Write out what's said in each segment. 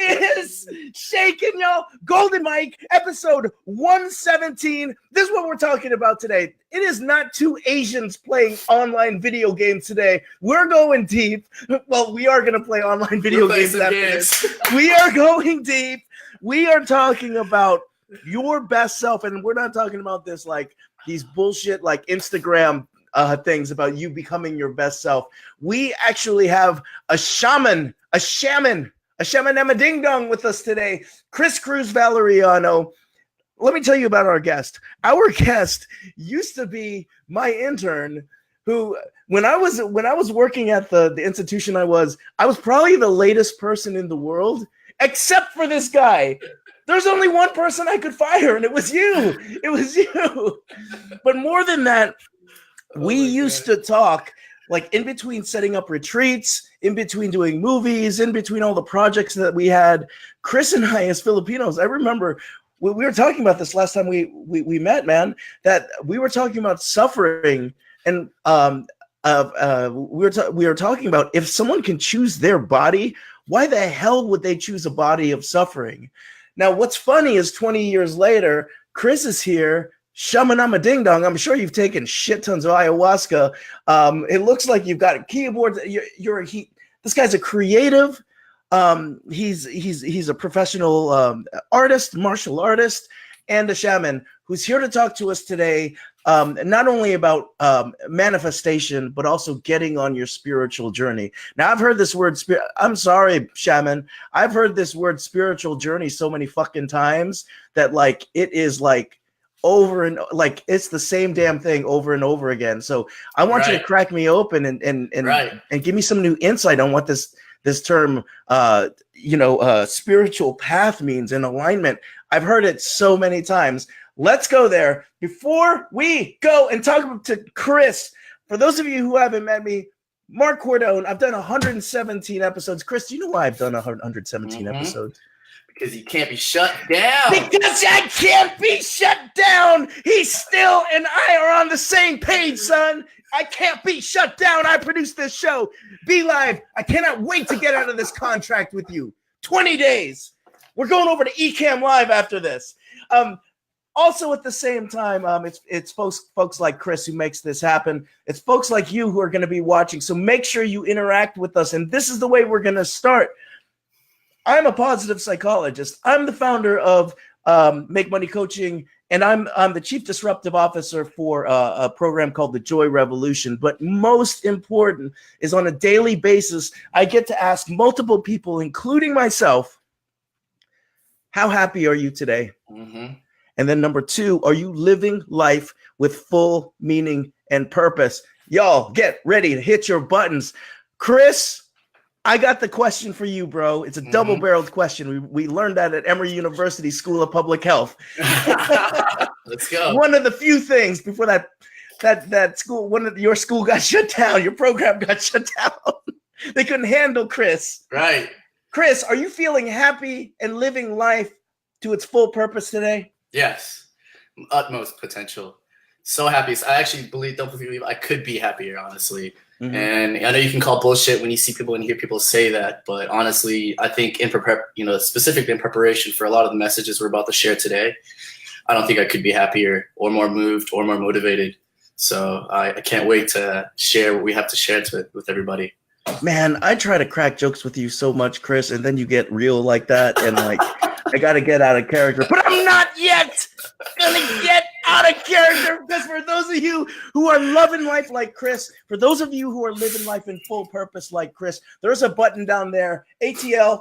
is shaking, y'all. Golden Mike, episode 117. This is what we're talking about today. It is not two Asians playing online video games today. We're going deep. Well, we are going to play online video games after this. We are going deep. We are talking about your best self, and we're not talking about this like these bullshit like Instagram things about you becoming your best self. We actually have a shaman ding dong with us today, Chris Cruz Valeriano. Let me tell you about our guest. Our guest used to be my intern, who when I was working at the institution I was probably the latest person in the world, except for this guy. There's only one person I could fire, and it was you. It was you. But more than that, we used to talk like in between setting up retreats, in between doing movies, in between all the projects that we had. Chris and I, as Filipinos, I remember we were talking about this last time we met, man, that we were talking about suffering, and we were talking about if someone can choose their body, why the hell would they choose a body of suffering? Now, what's funny is 20 years later, Chris is here. Shamanama ding dong. I'm sure you've taken shit tons of ayahuasca. It looks like you've got a keyboard. This guy's a creative. He's a professional artist, martial artist, and a shaman who's here to talk to us today. Not only about manifestation, but also getting on your spiritual journey. Now, I've heard this word. I'm sorry, shaman. I've heard this word spiritual journey so many fucking times that like it is like over and like it's the same damn thing over and over again. So I want you to crack me open and give me some new insight on what this term spiritual path means in alignment. I've heard it so many times. Let's go there. Before we go and talk to Chris, for those of you who haven't met me, Mark Cordone, I've done 117 episodes. Chris, do you know why I've done 117 episodes? Because you can't be shut down. Because I can't be shut down. He still and I are on the same page, son. I can't be shut down. I produce this show. Be Live. I cannot wait to get out of this contract with you. 20 days. We're going over to Ecamm Live after this. Also, at the same time, it's folks like Chris who makes this happen. It's folks like you who are going to be watching. So make sure you interact with us. And this is the way we're going to start. I'm a positive psychologist. I'm the founder of Make Money Coaching, and I'm the chief disruptive officer for a program called the Joy Revolution. But most important is on a daily basis, I get to ask multiple people, including myself, how happy are you today? Mm-hmm. And then number two, are you living life with full meaning and purpose? Y'all get ready to hit your buttons. Chris, I got the question for you, bro. It's a double-barreled question. We learned that at Emory University School of Public Health. Let's go. One of the few things before that school, your school got shut down, your program got shut down. They couldn't handle Chris. Right. Chris, are you feeling happy and living life to its full purpose today? Yes. Utmost potential. So happy. I actually don't believe I could be happier, honestly. Mm-hmm. And I know you can call bullshit when you see people and hear people say that, but honestly, I think specifically in preparation for a lot of the messages we're about to share today, I don't think I could be happier or more moved or more motivated. So I can't wait to share what we have to share with everybody. Man, I try to crack jokes with you so much, Chris, and then you get real like that, and like I got to get out of character, but I'm not yet gonna get out of character, because for those of you who are loving life like Chris, for those of you who are living life in full purpose like Chris, there's a button down there. ATL,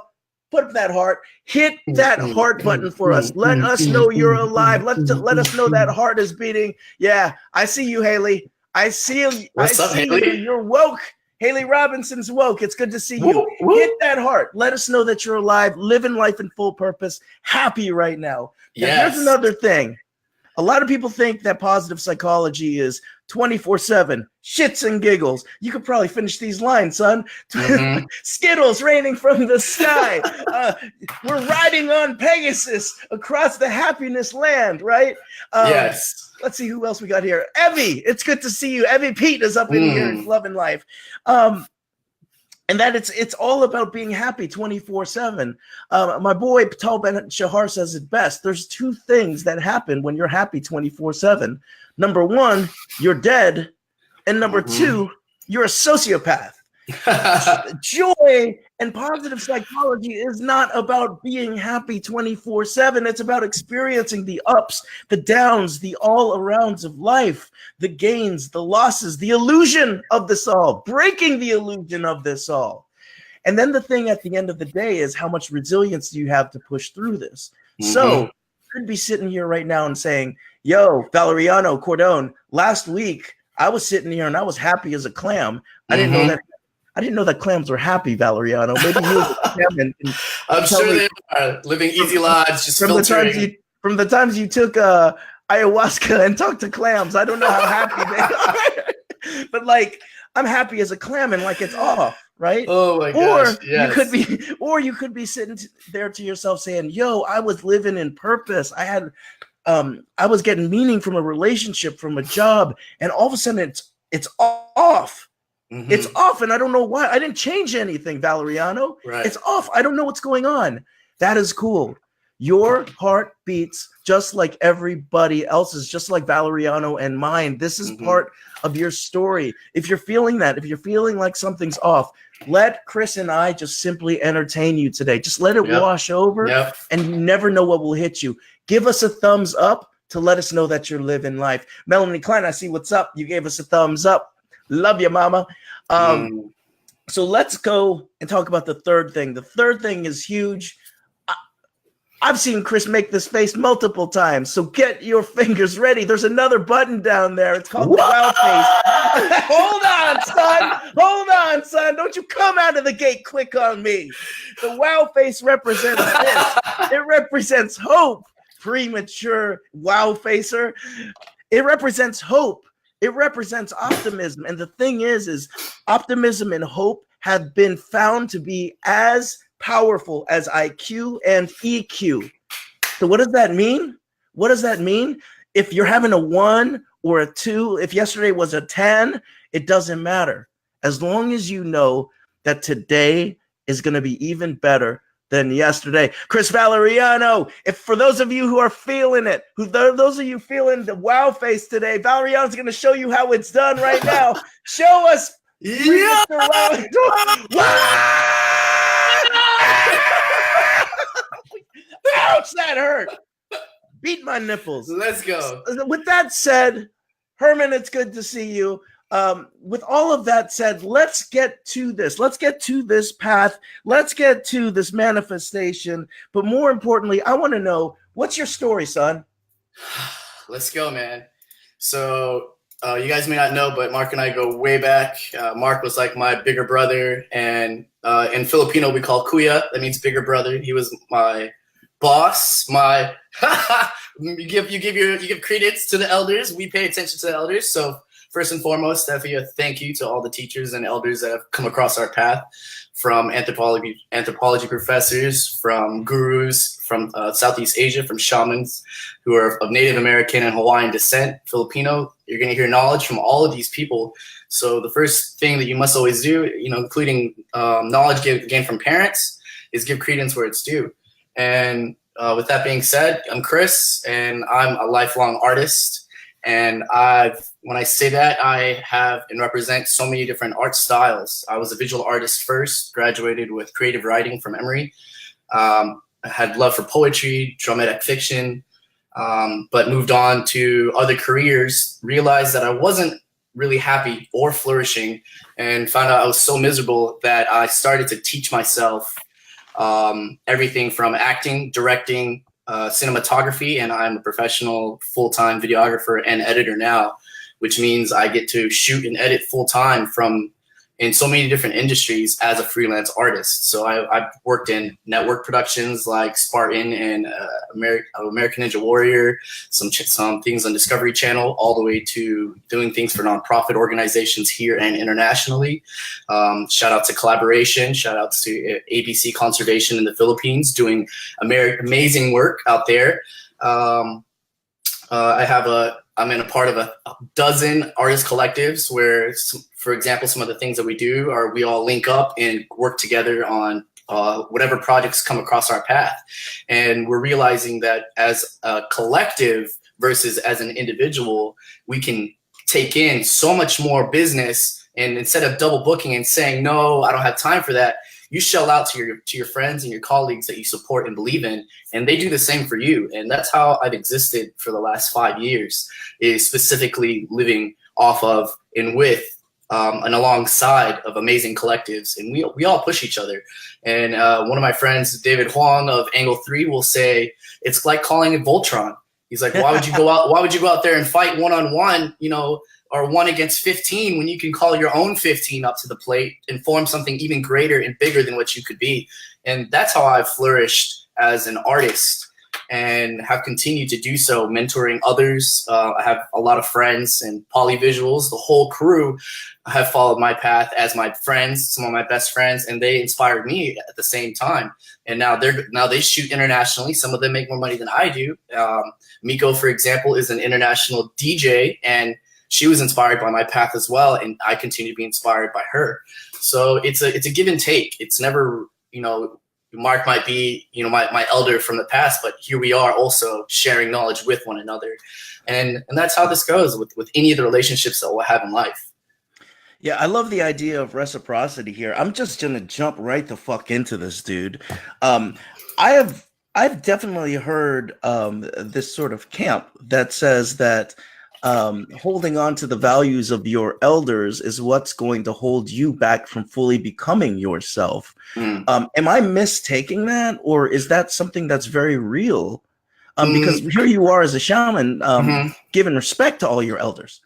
put up that heart. Hit that heart button for us. Let us know you're alive. Let us know that heart is beating. Yeah, I see you, Haley. I see you. What's up, Haley? You're woke. Haley Robinson's woke. It's good to see you. Hit that heart. Let us know that you're alive, living life in full purpose, happy right now. Yes. Here's another thing. A lot of people think that positive psychology is 24/7, shits and giggles. You could probably finish these lines, son. Mm-hmm. Skittles raining from the sky. We're riding on Pegasus across the happiness land, right? Yes. Let's see who else we got here. Evie, it's good to see you. Evie Pete is up in here loving life. and that it's all about being happy 24/7. My boy Tal Ben Shahar says it best. There's two things that happen when you're happy 24/7. Number one, you're dead, and number two, you're a sociopath. Joy and positive psychology is not about being happy 24/7. It's about experiencing the ups, the downs, the all-arounds of life, the gains, the losses, the illusion of this all, breaking the illusion of this all. And then the thing at the end of the day is, how much resilience do you have to push through this? So you could be sitting here right now and saying, yo, Valeriano, Cordone, last week I was sitting here and I was happy as a clam. I didn't know that clams were happy, Valeriano. Maybe you as a clam and I'm sure they are living easy lives, just filtering. From the times you took ayahuasca and talked to clams, I don't know how happy they are. But like, I'm happy as a clam and like it's off, right? Oh my gosh. Yes. You could be sitting there to yourself saying, yo, I was living in purpose. I was getting meaning from a relationship, from a job, and all of a sudden it's off. It's off, and I don't know why. I didn't change anything, Valeriano. Right. It's off. I don't know what's going on. That is cool. Your heart beats just like everybody else's, just like Valeriano and mine. This is part of your story. If you're feeling that, if you're feeling like something's off, let Chris and I just simply entertain you today. Just let it wash over, and you never know what will hit you. Give us a thumbs up to let us know that you're living life. Melanie Klein, I see what's up. You gave us a thumbs up. Love you, mama. So let's go and talk about the third thing. The third thing is huge. I've seen Chris make this face multiple times, so get your fingers ready. There's another button down there. It's called the wow face. Hold on, son. Hold on, son. Don't you come out of the gate quick on me. The wow face represents this. It represents hope. Premature wow facer. It represents hope. It represents optimism. And the thing is optimism and hope have been found to be as powerful as IQ and EQ. So what does that mean? What does that mean? If you're having a 1 or a 2, if yesterday was a 10, it doesn't matter. As long as you know that today is going to be even better than yesterday. Chris Valeriano, if for those of you who are feeling it, those of you feeling the wow face today, Valeriano's going to show you how it's done right now. Show us. Yeah. Wow. Ouch, that hurt. Beat my nipples. Let's go. With that said, Herman, it's good to see you. With all of that said, let's get to this. Let's get to this path. Let's get to this manifestation. But more importantly, I want to know, what's your story, son? Let's go, man. So you guys may not know, but Mark and I go way back. Mark was like my bigger brother, and in Filipino we call kuya. That means bigger brother. He was my boss. You give credence to the elders. We pay attention to the elders. So first and foremost, definitely a thank you to all the teachers and elders that have come across our path, from anthropology professors, from gurus, from Southeast Asia, from shamans who are of Native American and Hawaiian descent, Filipino. You're going to hear knowledge from all of these people. So the first thing that you must always do, including knowledge gained from parents, is give credence where it's due. And with that being said, I'm Chris, and I'm a lifelong artist. And when I say that, I have and represent so many different art styles. I was a visual artist first, graduated with creative writing from Emory. I had love for poetry, dramatic fiction, but moved on to other careers, realized that I wasn't really happy or flourishing, and found out I was so miserable that I started to teach myself everything from acting, directing, cinematography, and I'm a professional full-time videographer and editor now, which means I get to shoot and edit full-time in so many different industries as a freelance artist. So I've worked in network productions like Spartan and American Ninja Warrior, some things on Discovery Channel, all the way to doing things for nonprofit organizations here and internationally. Shout out to Collaboration, shout out to ABC Conservation in the Philippines, doing amazing work out there. I I'm in a part of a dozen artist collectives where, for example, some of the things that we do are we all link up and work together on whatever projects come across our path. And we're realizing that as a collective versus as an individual, we can take in so much more business. And instead of double booking and saying, no, I don't have time for that, you shell out to your friends and your colleagues that you support and believe in, and they do the same for you. And that's how I've existed for the last 5 years, is specifically living off of and with and alongside of amazing collectives. And we all push each other. And one of my friends, David Huang of Angle 3, will say, it's like calling it Voltron. He's like, why would you go out there and fight one-on-one, or 1 against 15 when you can call your own 15 up to the plate and form something even greater and bigger than what you could be? And that's how I've flourished as an artist and have continued to do so, mentoring others. I have a lot of friends and Polyvisuals, the whole crew have followed my path as my friends, some of my best friends, and they inspired me at the same time. And now they shoot internationally. Some of them make more money than I do. Miko, for example, is an international DJ, and she was inspired by my path as well, and I continue to be inspired by her. So it's a give and take. It's never, Mark might be, my elder from the past, but here we are also sharing knowledge with one another. And that's how this goes with any of the relationships that we'll have in life. Yeah, I love the idea of reciprocity here. I'm just gonna jump right the fuck into this, dude. I've definitely heard this sort of camp that says that holding on to the values of your elders is what's going to hold you back from fully becoming yourself. Am I mistaking that, or is that something that's very real? Because here you are as a shaman, giving respect to all your elders.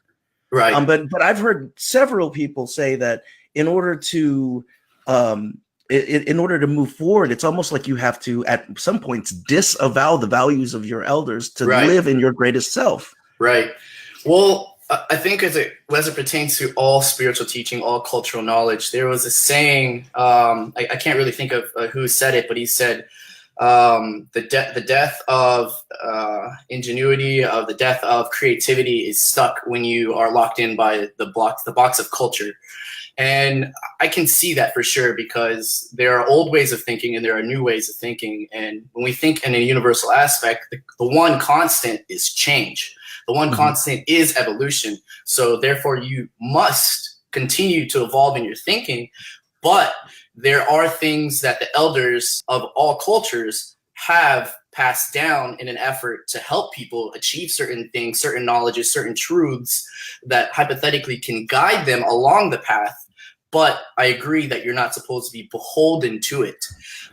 Right. But I've heard several people say that in order to move forward, it's almost like you have to, at some points, disavow the values of your elders to live in your greatest self. Right. Well, I think as it pertains to all spiritual teaching, all cultural knowledge, there was a saying, I can't really think of who said it, but he said, the death of ingenuity, the death of creativity is stuck when you are locked in by the box of culture. And I can see that for sure, because there are old ways of thinking and there are new ways of thinking. And when we think in a universal aspect, the one constant is change. The one constant is evolution. So therefore, you must continue to evolve in your thinking. But there are things that the elders of all cultures have passed down in an effort to help people achieve certain things, certain knowledges, certain truths that hypothetically can guide them along the path. But I agree that you're not supposed to be beholden to it.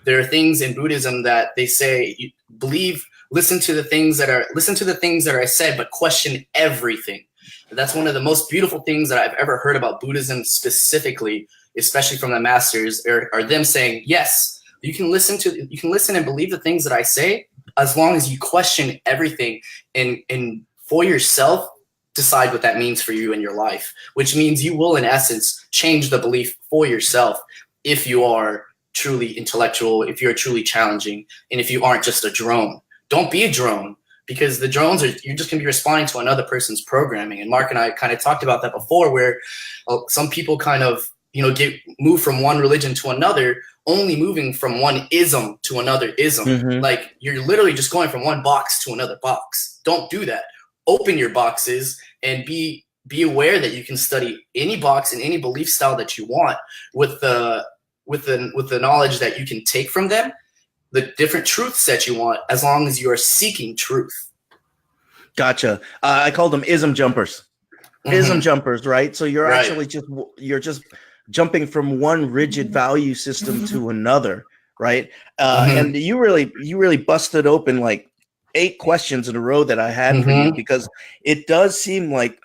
There are things in Buddhism that they say, you believe, listen to the things that are said, but question everything. That's one of the most beautiful things that I've ever heard about Buddhism specifically, especially from the masters, are them saying, yes, you can listen and believe the things that I say, as long as you question everything and for yourself decide what that means for you in your life, which means you will, in essence, change the belief for yourself if you are truly intellectual, if you're truly challenging, and if you aren't just a drone. Don't be a drone, because the drones you're just going to be responding to another person's programming. And Mark and I kind of talked about that before, where some people kind of move from one religion to another, only moving from one ism to another ism. Like, you're literally just going from one box to another box. Don't do that. Open your boxes and be aware that you can study any box and any belief style that you want with the knowledge that you can take from them, the different truths that you want, as long as you are seeking truth. Gotcha. I call them ism jumpers. Ism jumpers, right? So you're actually just jumping from one rigid value system to another, right? And you really busted open like 8 questions in a row that I had for you, because it does seem like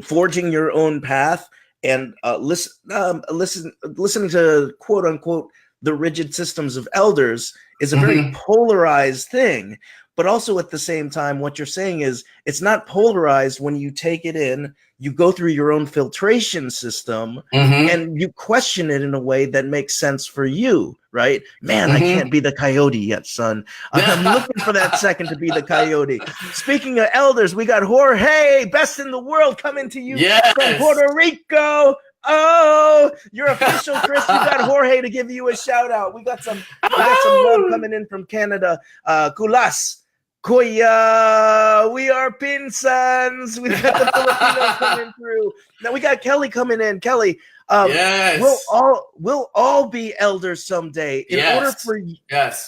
forging your own path and listening to quote unquote the rigid systems of elders is a very polarized thing. but also at the same time, what you're saying is it's not polarized when you take it in, you go through your own filtration system, and you question it in a way that makes sense for you, right? Man, I can't be the coyote yet, son. I'm looking for that second to be the coyote. Speaking of elders, we got Jorge, best in the world, coming to you from Puerto Rico. Oh, you're official, Chris. We got Jorge to give you a shout out. We got some love coming in from Canada. Kulas, Kuya, we are Pinsans. We got the Filipinos coming through. Now we got Kelly coming in. Kelly, we'll all be elders someday. In order for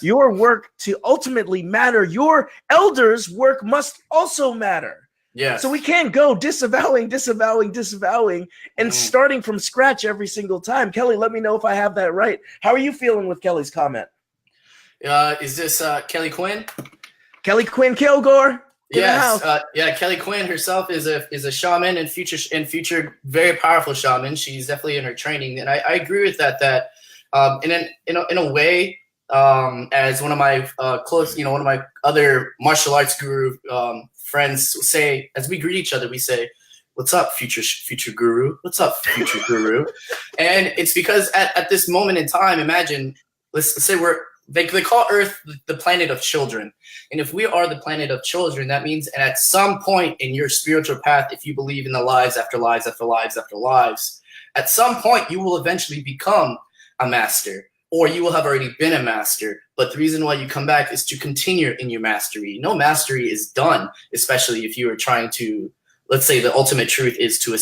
your work to ultimately matter, your elders' work must also matter. So we can't go disavowing, and starting from scratch every single time. Kelly, let me know if I have that right. How are you feeling with Kelly's comment? Is this Kelly Quinn? Kelly Quinn Kilgore? Yes. Kelly Quinn herself is a shaman and future very powerful shaman. She's definitely in her training, and I agree with that. In a way, as one of my one of my other martial arts guru friends say, as we greet each other, we say, "What's up, future guru? What's up, future guru?" And it's because at this moment in time, imagine, let's say they call Earth the planet of children. And if we are the planet of children, that means at some point in your spiritual path, if you believe in the lives after lives after lives after lives, at some point you will eventually become a master, or you will have already been a master. But the reason why you come back is to continue in your mastery. No mastery is done, especially if you are trying to, let's say the ultimate truth is to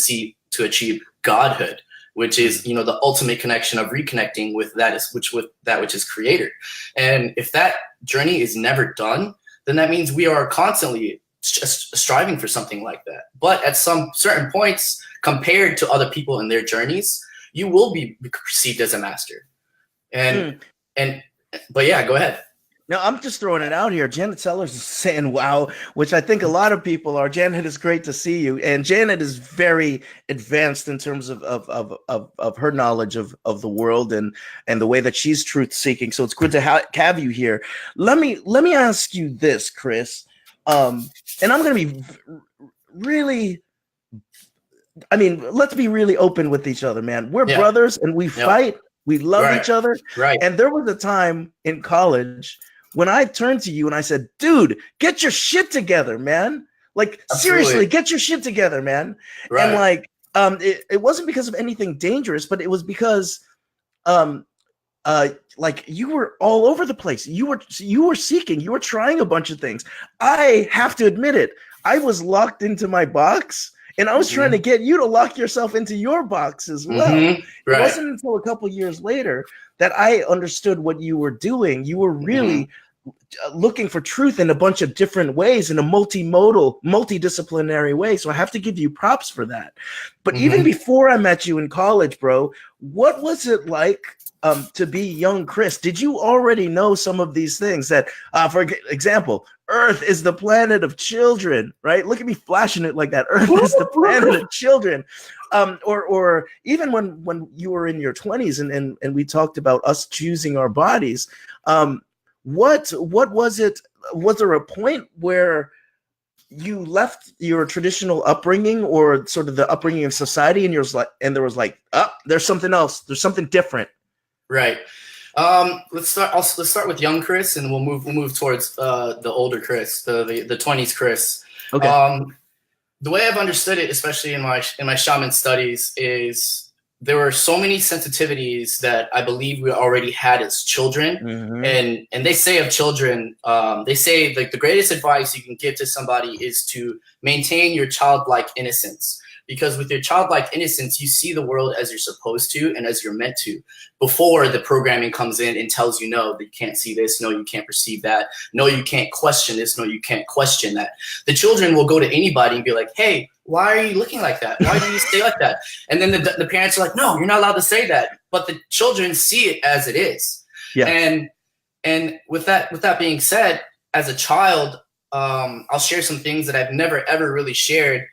achieve godhood, which is, the ultimate connection of reconnecting with that which is creator. And if that journey is never done, then that means we are constantly just striving for something like that. But at some certain points, compared to other people in their journeys, you will be perceived as a master. But yeah, go ahead. No, I'm just throwing it out here. Janet Sellers is saying wow, which I think a lot of people are. Janet, it's great to see you. And Janet is very advanced in terms of her knowledge of the world and the way that she's truth seeking. So it's good to have you here. Let me ask you this, Chris. And I'm going to be really, let's be really open with each other, man. We're brothers and we fight. We love each other. Right. And there was a time in college when I turned to you and I said, dude, get your shit together, man. Like, seriously, get your shit together, man. Right. And it wasn't because of anything dangerous, but it was because you were all over the place. You were seeking, you were trying a bunch of things. I have to admit it. I was locked into my box. And I was trying to get you to lock yourself into your box as well. Right. It wasn't until a couple years later that I understood what you were doing. You were really looking for truth in a bunch of different ways, in a multimodal, multidisciplinary way. So I have to give you props for that. But even before I met you in college, bro, what was it like to be young Chris? Did you already know some of these things that, for example, Earth is the planet of children, right? Look at me flashing it like that. Earth is the planet of children. Or even when you were in your 20s and we talked about us choosing our bodies, what was it? Was there a point where you left your traditional upbringing or sort of the upbringing of society and there was like, there's something else. There's something different. Right. Let's start with young Chris, and we'll move towards the older Chris, the 20s Chris. Okay. The way I've understood it, especially in my shaman studies, is there were so many sensitivities that I believe we already had as children. And they say of children, they say like the greatest advice you can give to somebody is to maintain your childlike innocence. Because with your childlike innocence, you see the world as you're supposed to and as you're meant to, before the programming comes in and tells you, no, you can't see this. No, you can't perceive that. No, you can't question this. No, you can't question that. The children will go to anybody and be like, hey, why are you looking like that? Why do you stay like that? And then the parents are like, no, you're not allowed to say that. But the children see it as it is. Yeah. And with that being said, as a child, I'll share some things that I've never, ever really shared.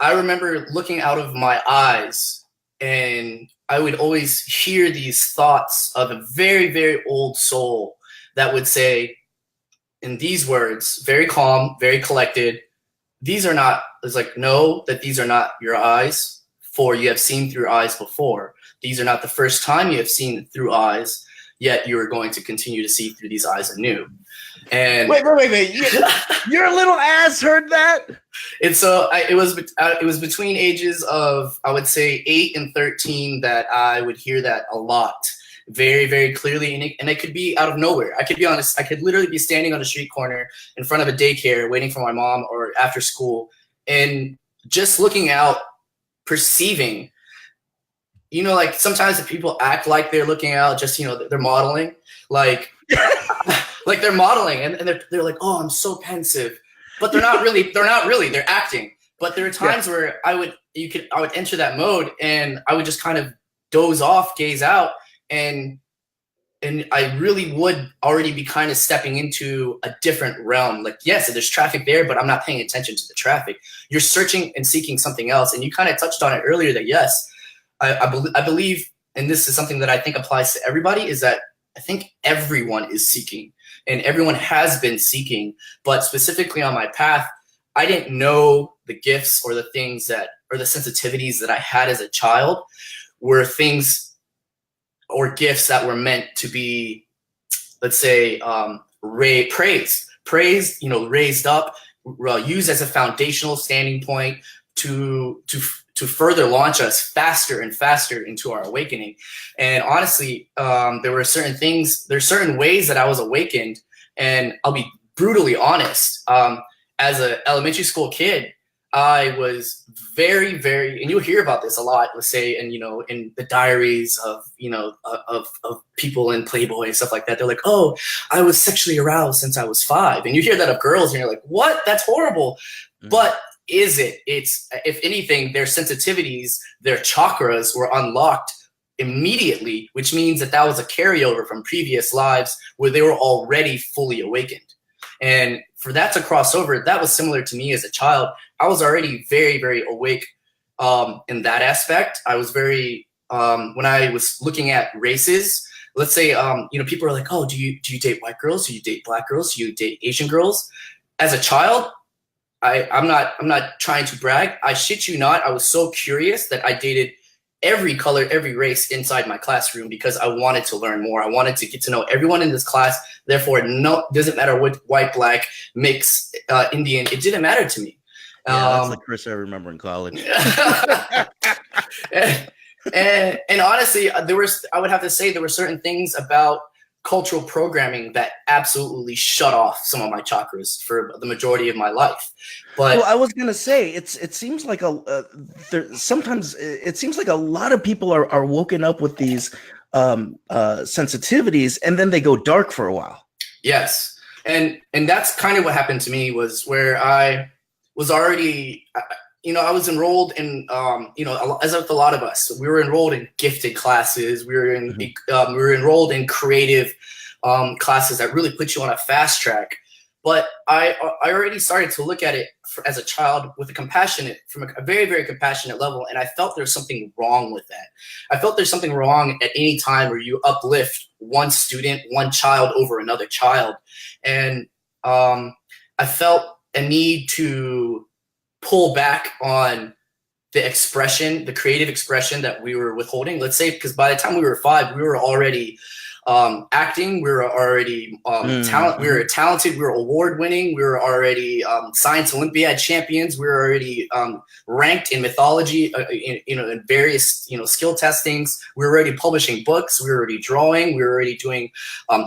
I remember looking out of my eyes and I would always hear these thoughts of a very, very old soul that would say, in these words, very calm, very collected. These are not, it's like, know that these are not your eyes, for you have seen through eyes before. These are not the first time you have seen through eyes, yet you are going to continue to see through these eyes anew. And wait. Your little ass heard that? And so it was between ages of, I would say, 8 and 13 that I would hear that a lot, very, very clearly. And it could be out of nowhere. I could literally be standing on a street corner in front of a daycare waiting for my mom or after school, and just looking out, perceiving, like sometimes if people act like they're looking out, just, they're modeling, like, like they're modeling and they're like, oh, I'm so pensive. But they're not really, they're acting. But there are times where I would enter that mode and I would just kind of doze off, gaze out, and I really would already be kind of stepping into a different realm. Like, yes, there's traffic there, but I'm not paying attention to the traffic. You're searching and seeking something else. And you kind of touched on it earlier that, yes, I believe, and this is something that I think applies to everybody, is that I think everyone is seeking. And everyone has been seeking, but specifically on my path, I didn't know the gifts or the things or the sensitivities that I had as a child were things or gifts that were meant to be, let's say, praised, raised up, used as a foundational standing point to further launch us faster and faster into our awakening. And honestly, there's certain ways that I was awakened, and I'll be brutally honest. As an elementary school kid, I was very, very, and you'll hear about this a lot, let's say, in the diaries of people in Playboy and stuff like that. They're like, oh, I was sexually aroused since I was 5. And you hear that of girls and you're like, what? That's horrible. Mm-hmm. But is it? It's, if anything, their sensitivities, their chakras were unlocked immediately, which means that was a carryover from previous lives where they were already fully awakened. And for that to cross over, that was similar to me as a child. I was already very, very awake in that aspect. I was very, when I was looking at races, let's say, people are like, oh, do you date white girls? Do you date black girls? Do you date Asian girls? As a child, I'm not trying to brag. I shit you not. I was so curious that I dated every color, every race inside my classroom because I wanted to learn more. I wanted to get to know everyone in this class. Therefore, doesn't matter what white, black, mixed, Indian. It didn't matter to me. Yeah, that's like Chris I remember in college. and honestly, I would have to say there were certain things about cultural programming that absolutely shut off some of my chakras for the majority of my life. But well, I was gonna say it seems like sometimes it seems like a lot of people are woken up with these sensitivities and then they go dark for a while. Yes, and that's kind of what happened to me, was where I was already. I was enrolled in, as with a lot of us, we were enrolled in gifted classes. We were enrolled in creative classes that really put you on a fast track. But I already started to look at it as a child from a very, very compassionate level. And I felt there's something wrong with that. I felt there's something wrong at any time where you uplift one student, one child over another child. And I felt a need to pull back on the creative expression that we were withholding. Let's say, because by the time we were 5, we were already acting. We were already we were talented. We were award winning. We were already science Olympiad champions. We were already ranked in mythology, in various skill testings. We were already publishing books. We were already drawing. We were already doing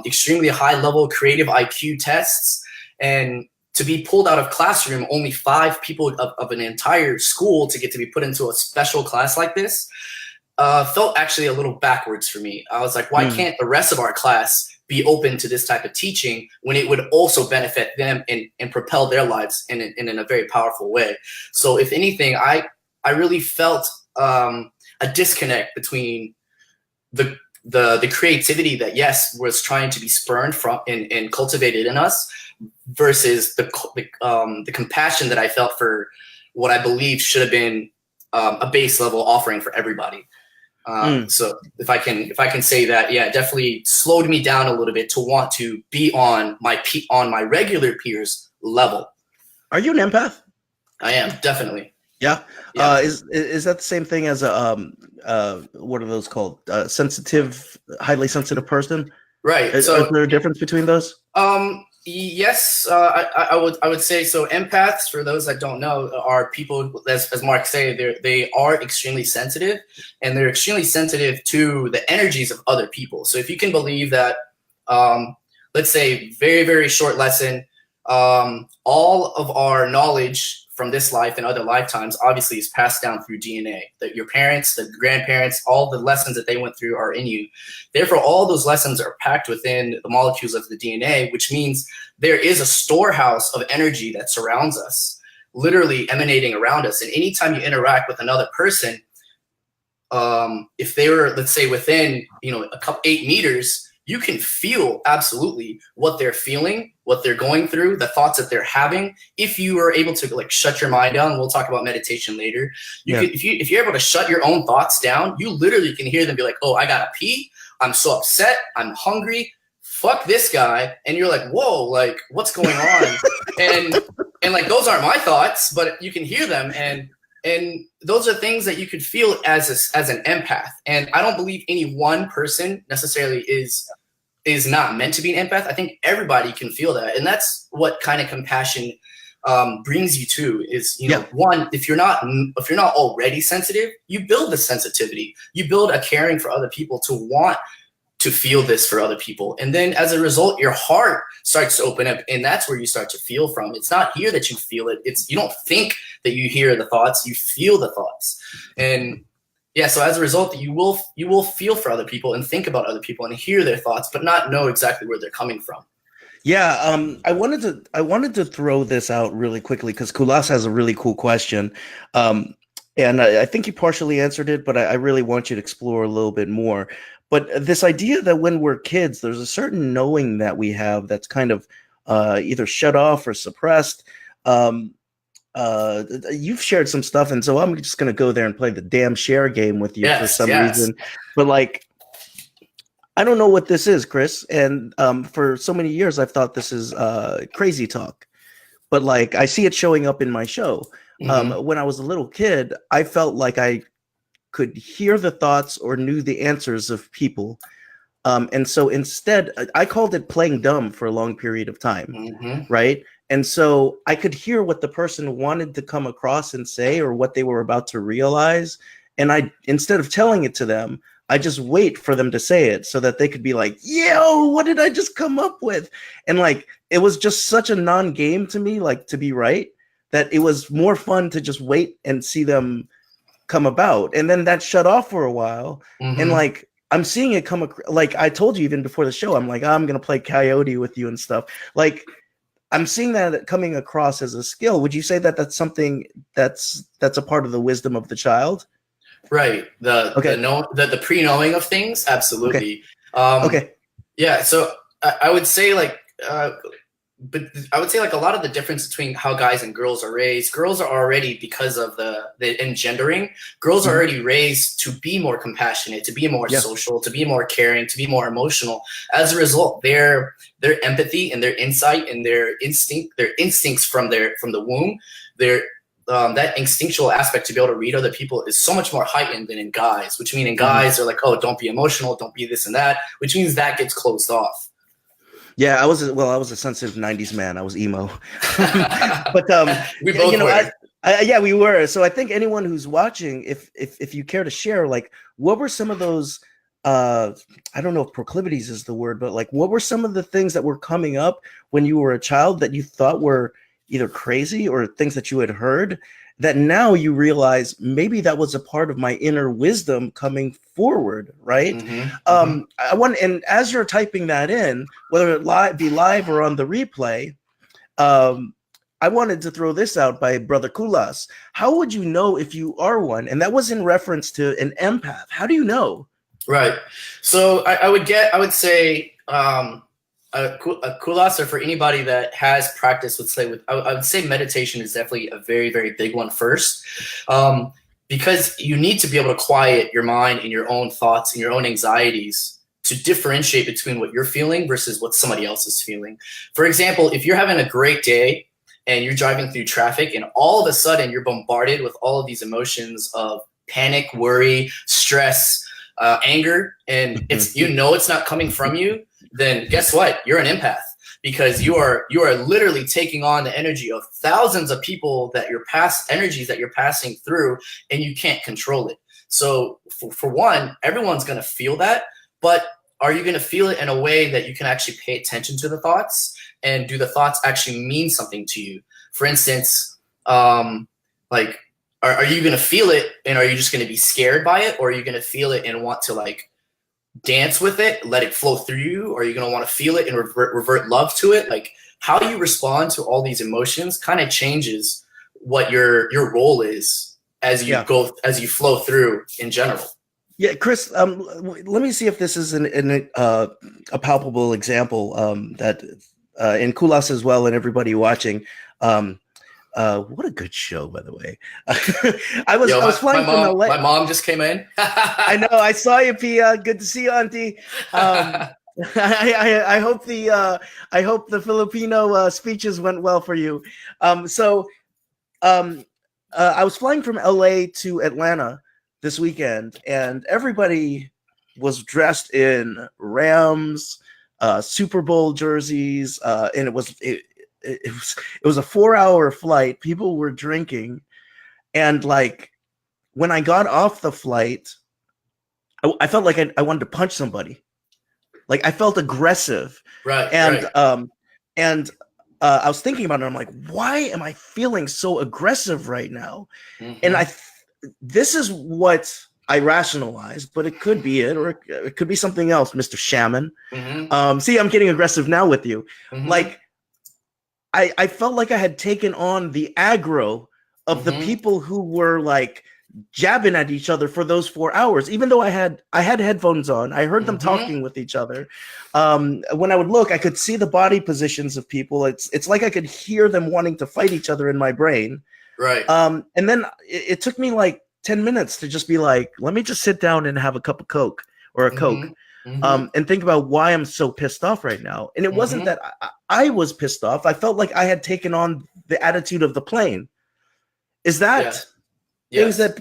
extremely high level creative IQ tests. And to be pulled out of classroom, only 5 people of an entire school to get to be put into a special class like this, felt actually a little backwards for me. I was like, why can't the rest of our class be open to this type of teaching when it would also benefit them and propel their lives in a very powerful way? So if anything, I really felt a disconnect between the creativity that, yes, was trying to be spurned from and cultivated in us, versus the compassion that I felt for what I believe should have been a base level offering for everybody. So if I can say that, yeah, it definitely slowed me down a little bit to want to be on my regular peers level. Are you an empath? I am, definitely. Yeah. Yeah. Is that the same thing as a what are those called? Sensitive, highly sensitive person? Right. Is So there a difference between those? Yes, I would say so. Empaths, for those that don't know, are people, as Mark say, they are extremely sensitive, and they're extremely sensitive to the energies of other people. So if you can believe that, let's say, very, very short lesson, all of our knowledge from this life and other lifetimes obviously is passed down through DNA. That your parents, the grandparents, all the lessons that they went through are in you. Therefore, all those lessons are packed within the molecules of the DNA, which means there is a storehouse of energy that surrounds us, literally emanating around us. And anytime you interact with another person, if they were, let's say, within, a couple 8 meters, you can feel absolutely what they're feeling, what they're going through, the thoughts that they're having. If you are able to like shut your mind down, we'll talk about meditation later. If you're able to shut your own thoughts down, you literally can hear them be like, "Oh, I gotta pee. I'm so upset. I'm hungry. Fuck this guy." And you're like, "Whoa, like what's going on?" and like those aren't my thoughts, but you can hear them, and those are things that you could feel as an empath. And I don't believe any one person necessarily is not meant to be an empath. I think everybody can feel that, and that's what kind of compassion brings you to. Is one, if you're not already sensitive, you build the sensitivity, you build a caring for other people to want to feel this for other people. And then as a result, your heart starts to open up, and that's where you start to feel from. It's not here that you feel it. You don't think that you hear the thoughts, you feel the thoughts. And yeah, so as a result, you will feel for other people and think about other people and hear their thoughts, but not know exactly where they're coming from. Yeah, I wanted to throw this out really quickly because Kulas has a really cool question. And I think you partially answered it, but I really want you to explore a little bit more. But this idea that when we're kids, there's a certain knowing that we have that's kind of either shut off or suppressed. You've shared some stuff, and so I'm just going to go there and play the damn share game with you for some reason. But like, I don't know what this is, Chris. And for so many years, I've thought this is crazy talk. But like, I see it showing up in my show. When I was a little kid, I felt like I could hear the thoughts or knew the answers of people. And so instead, I called it playing dumb for a long period of time, right? And so I could hear what the person wanted to come across and say or what they were about to realize. And instead of telling it to them, I just wait for them to say it so that they could be like, yo, what did I just come up with? And like, it was just such a non-game to me, like to be right, that it was more fun to just wait and see them come about. And then that shut off for a while. And like, I'm seeing it come, like I told you even before the show, I'm like, I'm going to play Coyote with you and stuff. Like, I'm seeing that coming across as a skill. Would you say that that's something that's a part of the wisdom of the child? Right. The pre-knowing of things. Absolutely. Okay. Yeah. So I would say like, but I would say like a lot of the difference between how guys and girls are raised, girls are already, because of the engendering, girls are already raised to be more compassionate, to be more social, to be more caring, to be more emotional. As a result, their empathy and their insight and their instincts from the womb, that instinctual aspect to be able to read other people is so much more heightened than in guys, which mean in guys they're like, oh, don't be emotional, don't be this and that, which means that gets closed off. Yeah, I was a sensitive '90s man. I was emo, but we both were. Yeah, we were. So I think anyone who's watching, if you care to share, like, what were some of those? I don't know if proclivities is the word, but like, what were some of the things that were coming up when you were a child that you thought were either crazy or things that you had heard that now you realize maybe that was a part of my inner wisdom coming forward, right? I want, and as you're typing that in, whether it be live or on the replay, I wanted to throw this out by Brother Kulas. How would you know if you are one? And that was in reference to an empath. How do you know? Right. So I would say a Kulas, or for anybody that has practice, I would say meditation is definitely a very, very big one first. because you need to be able to quiet your mind and your own thoughts and your own anxieties to differentiate between what you're feeling versus what somebody else is feeling. For example, if you're having a great day and you're driving through traffic and all of a sudden you're bombarded with all of these emotions of panic, worry, stress, anger, and it's it's not coming from you, then guess what? You're an empath, because you are literally taking on the energy of thousands of people that your past energies that you're passing through, and you can't control it. So for one, everyone's going to feel that, but are you going to feel it in a way that you can actually pay attention to the thoughts, and do the thoughts actually mean something to you? For instance, like, are you going to feel it, and are you just going to be scared by it, or are you going to feel it and want to like dance with it, let it flow through you? Or are you going to want to feel it and revert love to it? Like, how you respond to all these emotions kind of changes what your role is as you as you flow through in general. Yeah, Chris, let me see if this is a palpable example that in Kulas as well, and everybody watching. What a good show, by the way. I was flying from LA. My mom just came in. I know. I saw you, Pia. Good to see you, Auntie. I hope the Filipino speeches went well for you. I was flying from LA to Atlanta this weekend, and everybody was dressed in Rams, Super Bowl jerseys, and it was a 4-hour flight. People were drinking, and like when I got off the flight, I felt like I wanted to punch somebody. Like I felt aggressive, right? And I was thinking about it. I'm like, why am I feeling so aggressive right now? And this is what I rationalized, but it could be it, or it could be something else, Mr. Shaman. See, I'm getting aggressive now with you. Like, I felt like I had taken on the aggro of the people who were like jabbing at each other for those 4 hours. Even though I had headphones on, I heard them talking with each other. When I would look, I could see the body positions of people. It's like I could hear them wanting to fight each other in my brain. Right. And then it took me like 10 minutes to just be like, let me just sit down and have a cup of Coke or a Coke. And think about why I'm so pissed off right now. And it wasn't that I was pissed off. I felt like I had taken on the attitude of the plane. Is that things that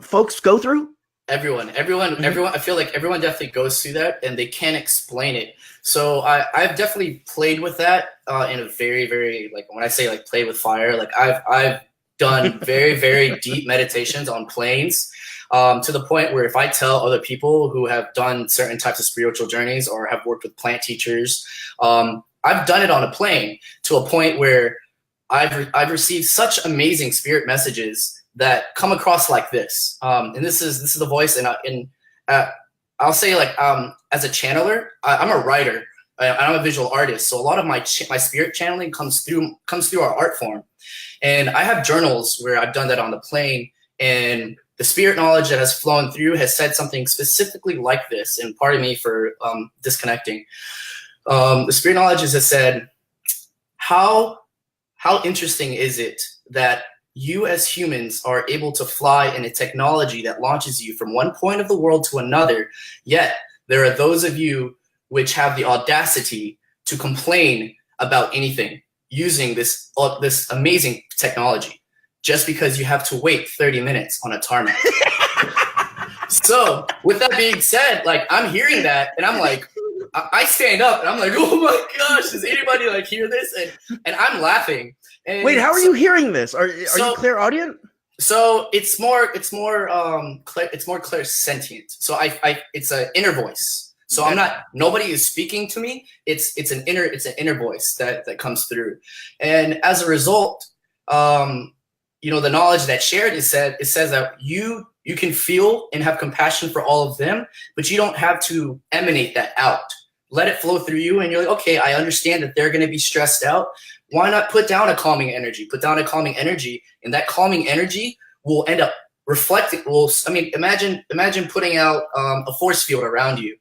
folks go through? Everyone. I feel like everyone definitely goes through that, and they can't explain it. So I've definitely played with that in a very, very, like, when I say like play with fire, like I've done very, very deep meditations on planes. To the point where if I tell other people who have done certain types of spiritual journeys or have worked with plant teachers, I've done it on a plane to a point where I've received such amazing spirit messages that come across like this. And this is the voice. And I'll say, like, as a channeler, I'm a writer. I'm a visual artist. So a lot of my spirit channeling comes through our art form. And I have journals where I've done that on the plane, and the spirit knowledge that has flown through has said something specifically like this. And pardon me for disconnecting. The spirit knowledge has said, how interesting is it that you as humans are able to fly in a technology that launches you from one point of the world to another, yet there are those of you which have the audacity to complain about anything using this amazing technology, just because you have to wait 30 minutes on a tarmac. So with that being said, like, I'm hearing that, and I'm like, I stand up and I'm like, oh my gosh, does anybody like hear this? And I'm laughing. And wait, how are you hearing this? Are you clairaudient? So it's more clairsentient. So it's an inner voice. So nobody is speaking to me. It's an inner voice that comes through. And as a result, the knowledge that shared it says that you can feel and have compassion for all of them, but you don't have to emanate that out. Let it flow through you, and you're like, okay, I understand that they're going to be stressed out. Why not put down a calming energy? Put down a calming energy, and that calming energy will end up reflecting. Imagine putting out a force field around you,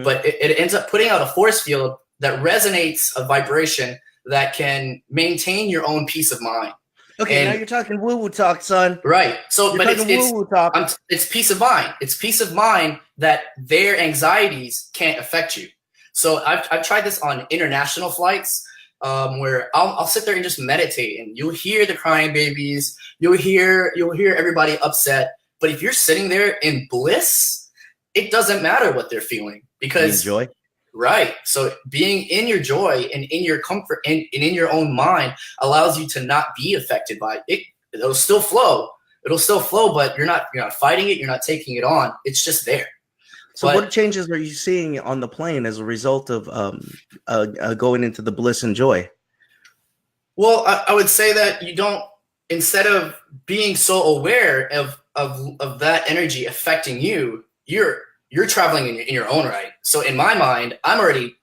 but it ends up putting out a force field that resonates a vibration that can maintain your own peace of mind. Okay, now you're talking woo-woo talk, son. Right. So, you're but woo-woo talk. It's peace of mind. It's peace of mind that their anxieties can't affect you. So I've tried this on international flights, where I'll sit there and just meditate, and you'll hear the crying babies, you'll hear everybody upset. But if you're sitting there in bliss, it doesn't matter what they're feeling, because joy. Right. So being in your joy and in your comfort and in your own mind allows you to not be affected by it. It'll still flow. But you're not fighting it. You're not taking it on. It's just there. So what changes are you seeing on the plane as a result of going into the bliss and joy? Well, I would say that you don't, instead of being so aware of that energy affecting you, you're traveling in your own right. So in my mind, I'm already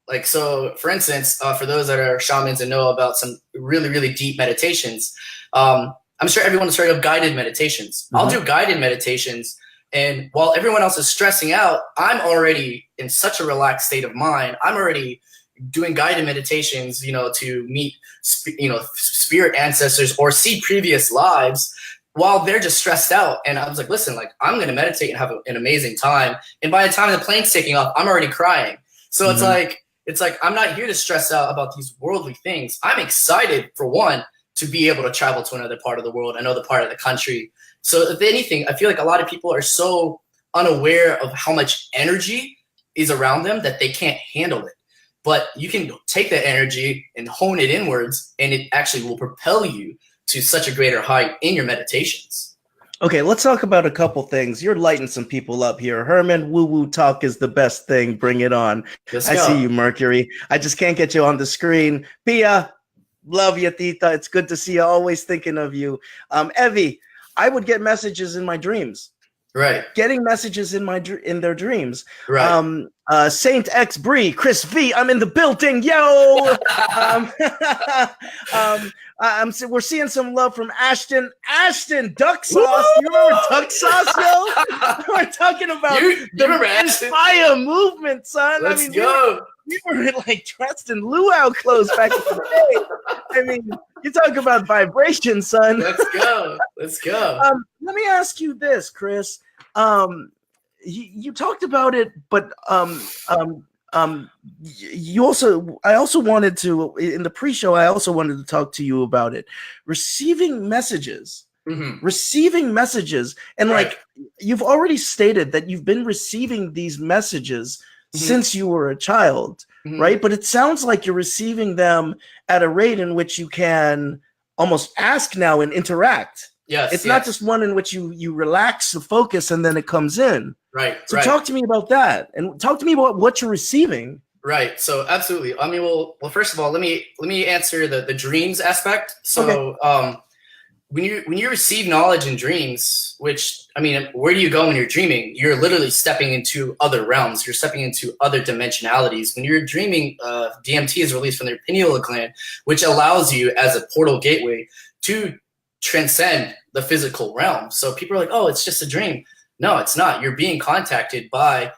like, so for instance, for those that are shamans and know about some really, really deep meditations, I'm sure everyone's heard of guided meditations. I'll do guided meditations. And while everyone else is stressing out, I'm already in such a relaxed state of mind. I'm already doing guided meditations, to meet, spirit ancestors or see previous lives, while they're just stressed out. And I was like, listen, like, I'm going to meditate and have an amazing time. And by the time the plane's taking off, I'm already crying. So it's like, I'm not here to stress out about these worldly things. I'm excited, for one, to be able to travel to another part of the world, another part of the country. So if anything, I feel like a lot of people are so unaware of how much energy is around them that they can't handle it. But you can take that energy and hone it inwards, and it actually will propel you to such a greater height in your meditations. Okay, let's talk about a couple things. You're lighting some people up here. Herman, woo-woo talk is the best thing. Bring it on. I see you, Mercury. I just can't get you on the screen. Pia, love you, Tita. It's good to see you. Always thinking of you. Evie, I would get messages in my dreams. Right. Getting messages in their dreams. Right. Saint X Bree, Chris V, I'm in the building, yo. We're seeing some love from Ashton. Ashton, duck sauce. You remember duck sauce, yo? We're talking about the Inspire movement, son. Let's go. We were like dressed in luau clothes back in the day. I mean, you talk about vibration, son. Let's go. Let's go. Let me ask you this, Chris. You talked about it, but I also wanted to, in the pre-show, I also wanted to talk to you about it. Receiving messages. And like, you've already stated that you've been receiving these messages since you were a child, right? But it sounds like you're receiving them at a rate in which you can almost ask now and interact. Yes, it's not just one in which you relax the focus and then it comes in. Right. So talk to me about that, and talk to me about what you're receiving. Right. So absolutely. I mean, well, first of all, let me answer the dreams aspect. So when you receive knowledge in dreams, which, I mean, where do you go when you're dreaming? You're literally stepping into other realms. You're stepping into other dimensionalities. When you're dreaming, DMT is released from the pineal gland, which allows you as a portal gateway to transcend the physical realm. So people are like, oh, it's just a dream. No, it's not. You're being contacted by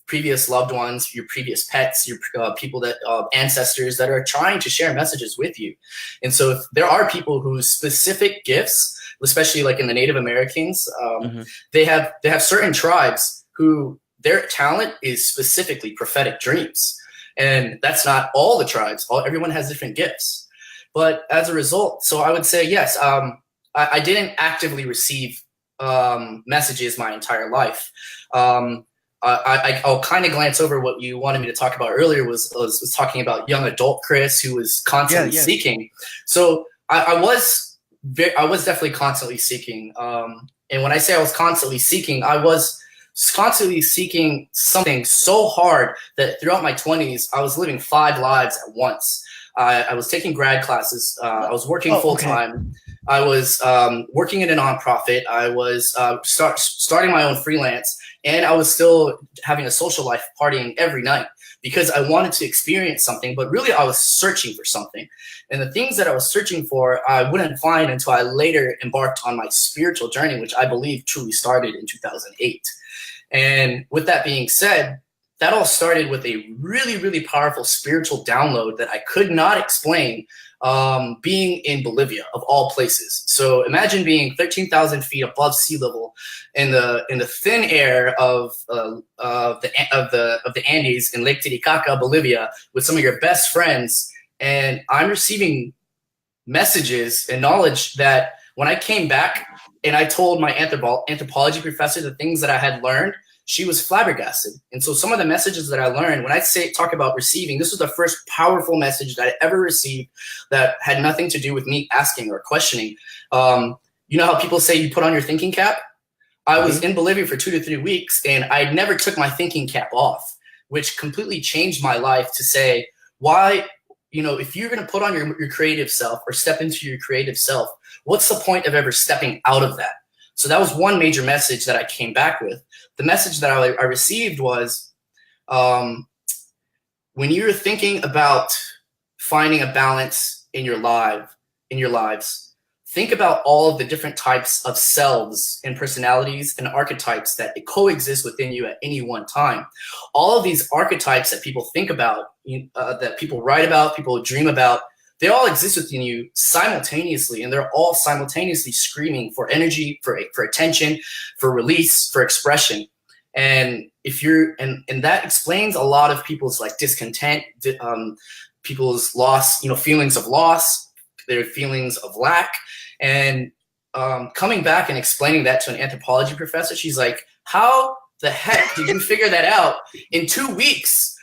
previous loved ones, your previous pets, your people that ancestors that are trying to share messages with you. And so if there are people whose specific gifts, especially like in the Native Americans, they have certain tribes who their talent is specifically prophetic dreams. And that's not all the tribes. Everyone has different gifts. But as a result, so I would say, yes, I didn't actively receive messages my entire life. I'll kind of glance over what you wanted me to talk about earlier was talking about young adult Chris, who was constantly seeking. So I was definitely constantly seeking. And when I say I was constantly seeking, I was constantly seeking something so hard that throughout my 20s, I was living 5 lives at once. I was taking grad classes. I was working full time. I was working in a nonprofit. I was starting my own freelance, and I was still having a social life, partying every night because I wanted to experience something. But really, I was searching for something, and the things that I was searching for, I wouldn't find until I later embarked on my spiritual journey, which I believe truly started in 2008. And with that being said, that all started with a really, really powerful spiritual download that I could not explain, being in Bolivia, of all places. So imagine being 13,000 feet above sea level in the thin air of the Andes in Lake Titicaca, Bolivia, with some of your best friends, and I'm receiving messages and knowledge that when I came back and I told my anthropology professor the things that I had learned, she was flabbergasted. And so some of the messages that I learned, when I talk about receiving, this was the first powerful message that I ever received that had nothing to do with me asking or questioning. You know how people say you put on your thinking cap? I was in Bolivia for 2 to 3 weeks, and I never took my thinking cap off, which completely changed my life to say, why, if you're going to put on your creative self or step into your creative self, what's the point of ever stepping out of that? So that was one major message that I came back with. The message that I received was, when you're thinking about finding a balance in your lives, think about all of the different types of selves and personalities and archetypes that coexist within you at any one time. All of these archetypes that people think about, that people write about, people dream about, they all exist within you simultaneously, and they're all simultaneously screaming for energy, for attention, for release, for expression. And and that explains a lot of people's discontent, people's loss, feelings of loss, their feelings of lack. And coming back and explaining that to an anthropology professor, she's like, how the heck did you figure that out in 2 weeks?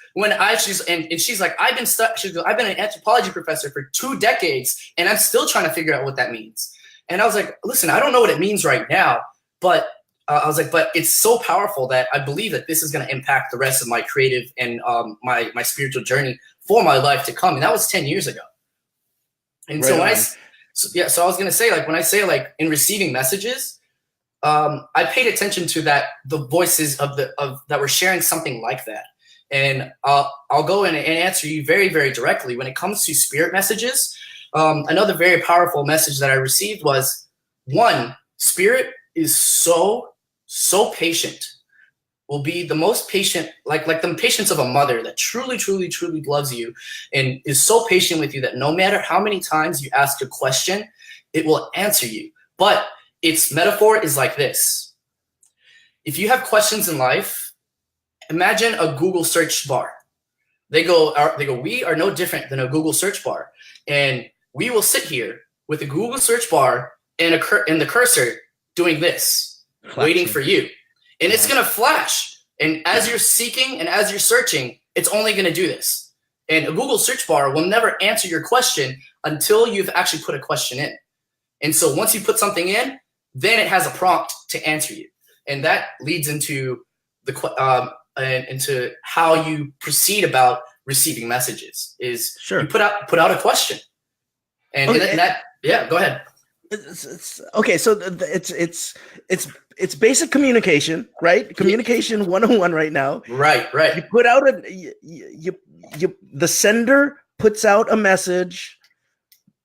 She's like, I've been stuck. I've been an anthropology professor for 2 decades, and I'm still trying to figure out what that means. And I was like, listen, I don't know what it means right now, but I was like, but it's so powerful that I believe that this is going to impact the rest of my creative and my spiritual journey for my life to come. And that was 10 years ago. And so I was going to say, when I say in receiving messages, I paid attention to the voices that were sharing something like that. And I'll go in and answer you very, very directly. When it comes to spirit messages, another very powerful message that I received was, one, spirit is so patient, will be the most patient, like the patience of a mother that truly, truly, truly loves you and is so patient with you that no matter how many times you ask a question, it will answer you. But its metaphor is like this. If you have questions in life, imagine a Google search bar. They go, we are no different than a Google search bar. And we will sit here with a Google search bar and the cursor doing this, waiting for you. And it's going to flash. And as you're seeking and as you're searching, it's only going to do this. And a Google search bar will never answer your question until you've actually put a question in. And so once you put something in, then it has a prompt to answer you. And that leads into into how you proceed about receiving messages is you put out a question. And go ahead. Okay, so it's basic communication, right? Communication 101 right now. Right. You put out the sender puts out a message,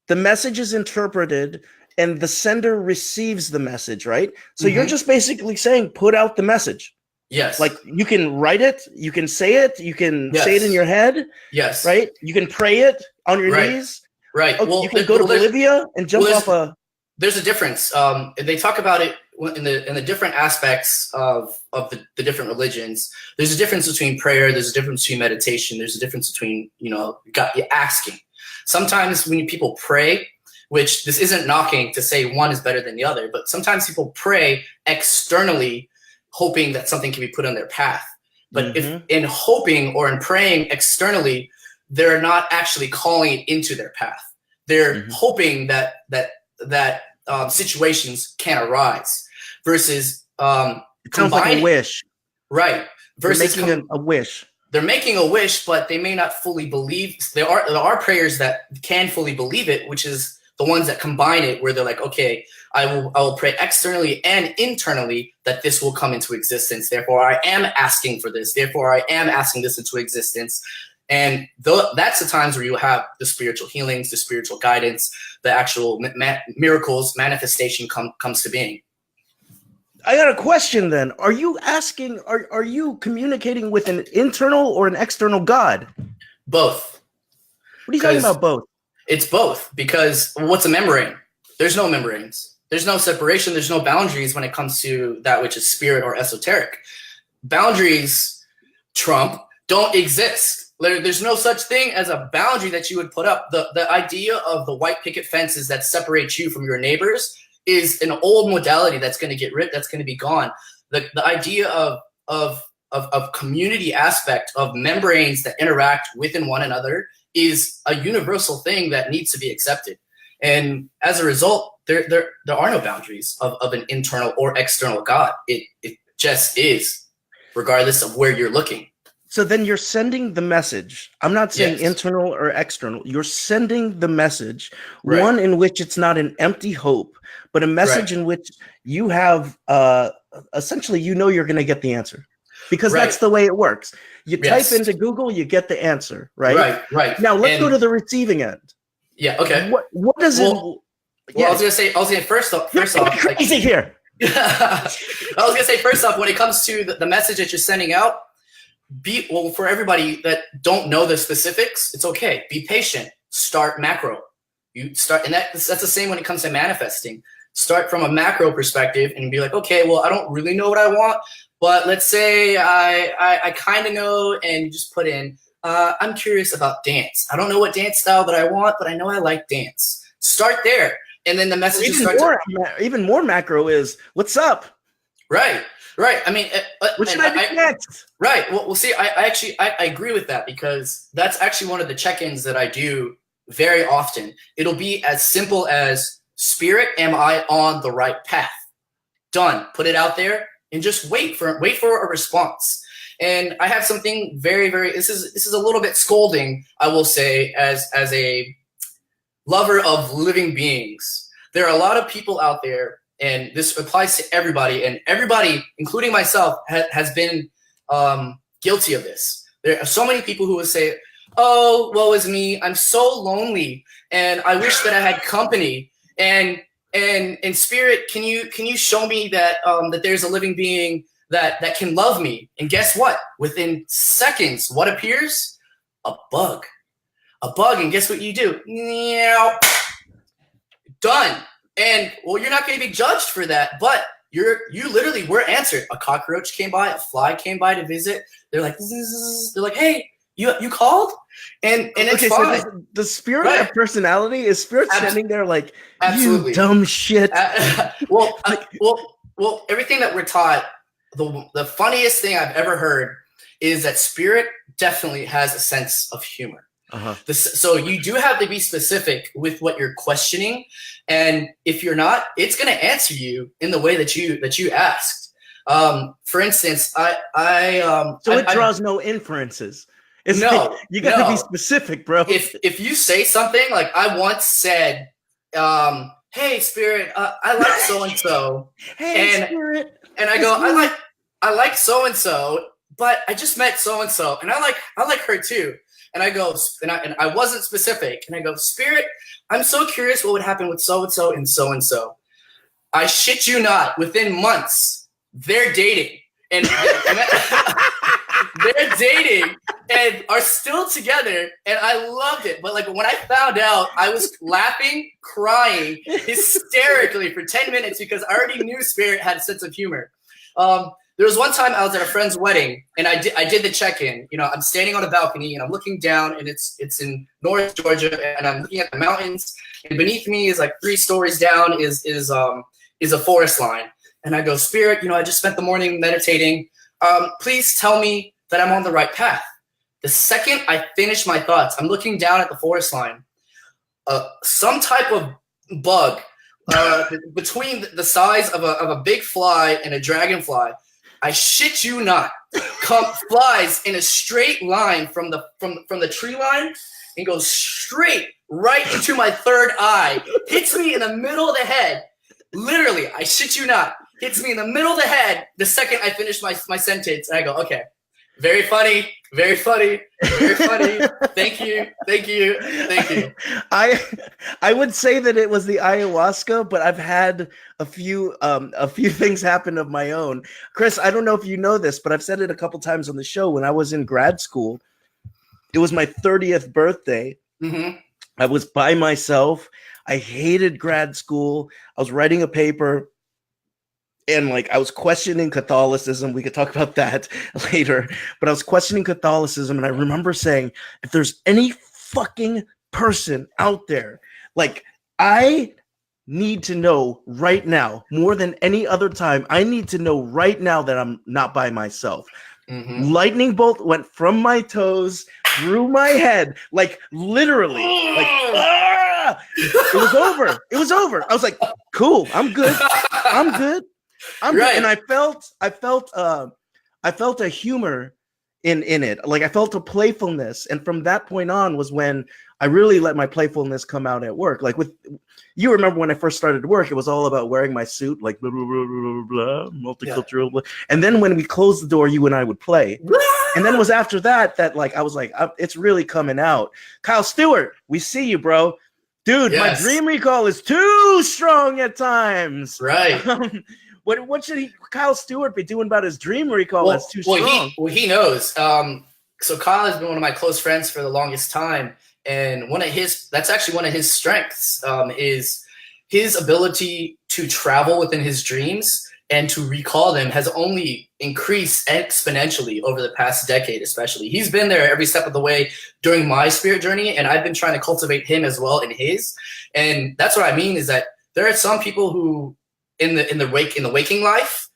the message is interpreted, and the sender receives the message, right? So you're just basically saying, put out the message. Yes. Like you can write it, you can say it, you can say it in your head. Yes. Right? You can pray it on your knees. Right. Okay, you can go to Bolivia and jump off a... There's a difference. They talk about it in the different aspects of the different religions. There's a difference between prayer. There's a difference between meditation. There's a difference between, you're asking. Sometimes when people pray, which this isn't knocking to say one is better than the other, but sometimes people pray externally, hoping that something can be put on their path. But if in hoping or in praying externally, they're not actually calling it into their path. They're hoping that situations can arise versus it sounds like a wish. Right. Versus making a wish. They're making a wish, but they may not fully believe. There are prayers that can fully believe it, which is the ones that combine it, where they're like, okay, I will pray externally and internally that this will come into existence. Therefore, I am asking for this. Therefore, I am asking this into existence. And that's the times where you have the spiritual healings, the spiritual guidance, the actual miracles, manifestation comes to being. I got a question then. Are you asking, are you communicating with an internal or an external God? Both. What are you talking about both? It's both, because what's a membrane? There's no membranes. There's no separation. There's no boundaries when it comes to that which is spirit or esoteric. Boundaries, Trump, don't exist. There's no such thing as a boundary that you would put up. The idea of the white picket fences that separate you from your neighbors is an old modality that's going to get rid, that's going to be gone. The idea of community aspect of membranes that interact within one another is a universal thing that needs to be accepted. And as a result, there are no boundaries of an internal or external God. It just is, regardless of where you're looking. So then you're sending the message. I'm not saying internal or external. You're sending the message, one in which it's not an empty hope, but a message in which you have essentially, you know, you're going to get the answer, because that's the way it works. You type into Google, you get the answer, right? Right. Now let's go to the receiving end. Yeah. Okay. What does it? Well, I was gonna say first off, crazy here. I was gonna say first off, when it comes to the message that you're sending out, for everybody that don't know the specifics, it's okay. Be patient. Start macro. You start, and that's the same when it comes to manifesting. Start from a macro perspective and be like, okay, well, I don't really know what I want, but let's say I kind of know, and just put in, I'm curious about dance. I don't know what dance style that I want, but I know I like dance. Start there. And then the message even more macro is, what's up? Right. I mean, what should I do next? Right. Well, see, I agree with that, because that's actually one of the check-ins that I do very often. It'll be as simple as, spirit, am I on the right path? Done. Put it out there and just wait for a response. And I have something very, very, this is a little bit scolding, I will say, as a lover of living beings. There are a lot of people out there, and this applies to everybody, and everybody, including myself, has been guilty of this. There are so many people who would say, oh, woe is me, I'm so lonely, and I wish that I had company, and spirit, can you show me that that there's a living being that can love me? And guess what? Within seconds, what appears? A bug. And guess what you do? Done. And well, you're not going to be judged for that, but you literally were answered. A cockroach came by, a fly came by to visit. They're like, hey, you called? And it's fine. So the spirit of personality is spirit standing there like, you dumb shit. Well, everything that we're taught, the funniest thing I've ever heard is that spirit definitely has a sense of humor. So you do have to be specific with what you're questioning, and if you're not, it's going to answer you in the way that you asked. For instance, it draws no inferences. You got to be specific, bro. If you say something like, I once said, hey spirit, I like so and so. Hey spirit. And I go, I like so and so, but I just met so and so, and I like her too. And I go, and I wasn't specific. And I go, spirit, I'm so curious what would happen with so and so and so and so. I shit you not, within months, they're dating, and they're dating and are still together, and I loved it. But like, when I found out, I was laughing, crying hysterically for 10 minutes, because I already knew spirit had a sense of humor. There was one time I was at a friend's wedding, and I did the check-in. You know, I'm standing on a balcony and I'm looking down, and it's in North Georgia, and I'm looking at the mountains, and beneath me is like 3 stories down is a forest line. And I go, spirit, you know, I just spent the morning meditating. Please tell me that I'm on the right path. The second I finish my thoughts, I'm looking down at the forest line. Some type of bug between the size of a big fly and a dragonfly, I shit you not, flies in a straight line from the tree line and goes straight right into my third eye, hits me in the middle of the head. Literally, I shit you not, hits me in the middle of the head the second I finish my sentence. And I go, okay, very funny. Very funny. Very funny. Thank you. Thank you. Thank you. I would say that it was the ayahuasca, but I've had a few things happen of my own. Chris, I don't know if you know this, but I've said it a couple times on the show. When I was in grad school, it was my 30th birthday. Mm-hmm. I was by myself. I hated grad school. I was writing a paper. And like I was questioning Catholicism. We could talk about that later. But I was questioning Catholicism, and I remember saying, if there's any fucking person out there, like I need to know right now, more than any other time, I need to know right now that I'm not by myself. Mm-hmm. Lightning bolt went from my toes through my head, like literally, like it was over. It was over. I was like, cool, I'm good. I'm good. Right. And I felt a humor in it. Like I felt a playfulness. And from that point on was when I really let my playfulness come out at work. Like you remember when I first started work, it was all about wearing my suit, like blah, blah, blah, blah, blah, multicultural. Blah. And then when we closed the door, you and I would play. And then it was after that like, I was like, it's really coming out. Kyle Stewart, we see you, bro. Dude, yes. My dream recall is too strong at times. Right. What should Kyle Stewart be doing about his dream recall? That's too strong. He knows. So Kyle has been one of my close friends for the longest time, and that's actually one of his strengths is his ability to travel within his dreams and to recall them has only increased exponentially over the past decade, especially. He's been there every step of the way during my spirit journey, and I've been trying to cultivate him as well in his. And that's what I mean is that there are some people who in the waking life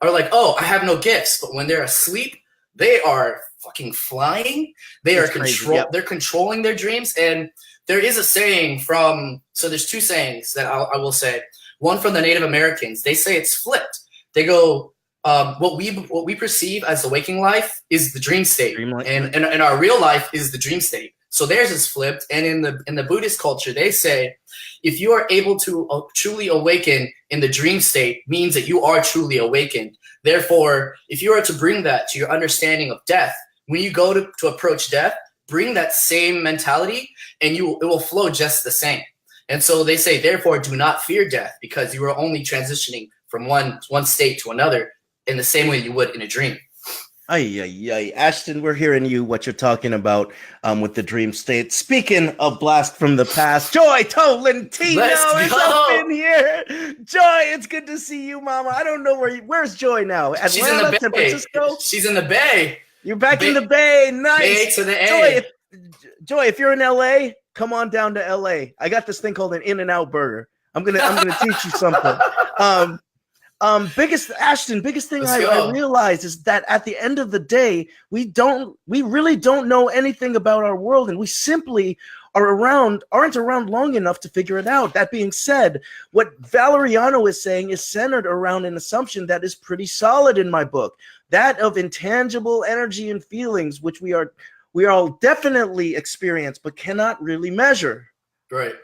are like, oh, I have no gifts, but when they're asleep, they are fucking flying. They're controlling their dreams. And there is a saying so there's two sayings that I will say. One from the Native Americans. They say it's flipped. They go, what we perceive as the waking life is the dream state, and our real life is the dream state. So theirs is flipped. And in the Buddhist culture, they say, if you are able to truly awaken in the dream state, means that you are truly awakened. Therefore, if you are to bring that to your understanding of death, when you go to approach death, bring that same mentality, and it will flow just the same. And so they say, therefore, do not fear death, because you are only transitioning from one state to another in the same way you would in a dream. Ashton, we're hearing what you're talking about with the dream state. Speaking of blast from the past, Joy Tolentino is up in here. Joy, it's good to see you, Mama. I don't know where's Joy now? Atlanta, she's in the Bay. San Francisco? She's in the Bay. You're back in the Bay. Nice. Bay to the A. Joy, if you're in LA, come on down to LA. I got this thing called an In-N-Out burger. I'm gonna teach you something. Biggest thing I realized is that at the end of the day, we really don't know anything about our world, and we simply aren't around long enough to figure it out. That being said, what Valeriano is saying is centered around an assumption that is pretty solid in my book, that of intangible energy and feelings, which we all definitely experience but cannot really measure. Right.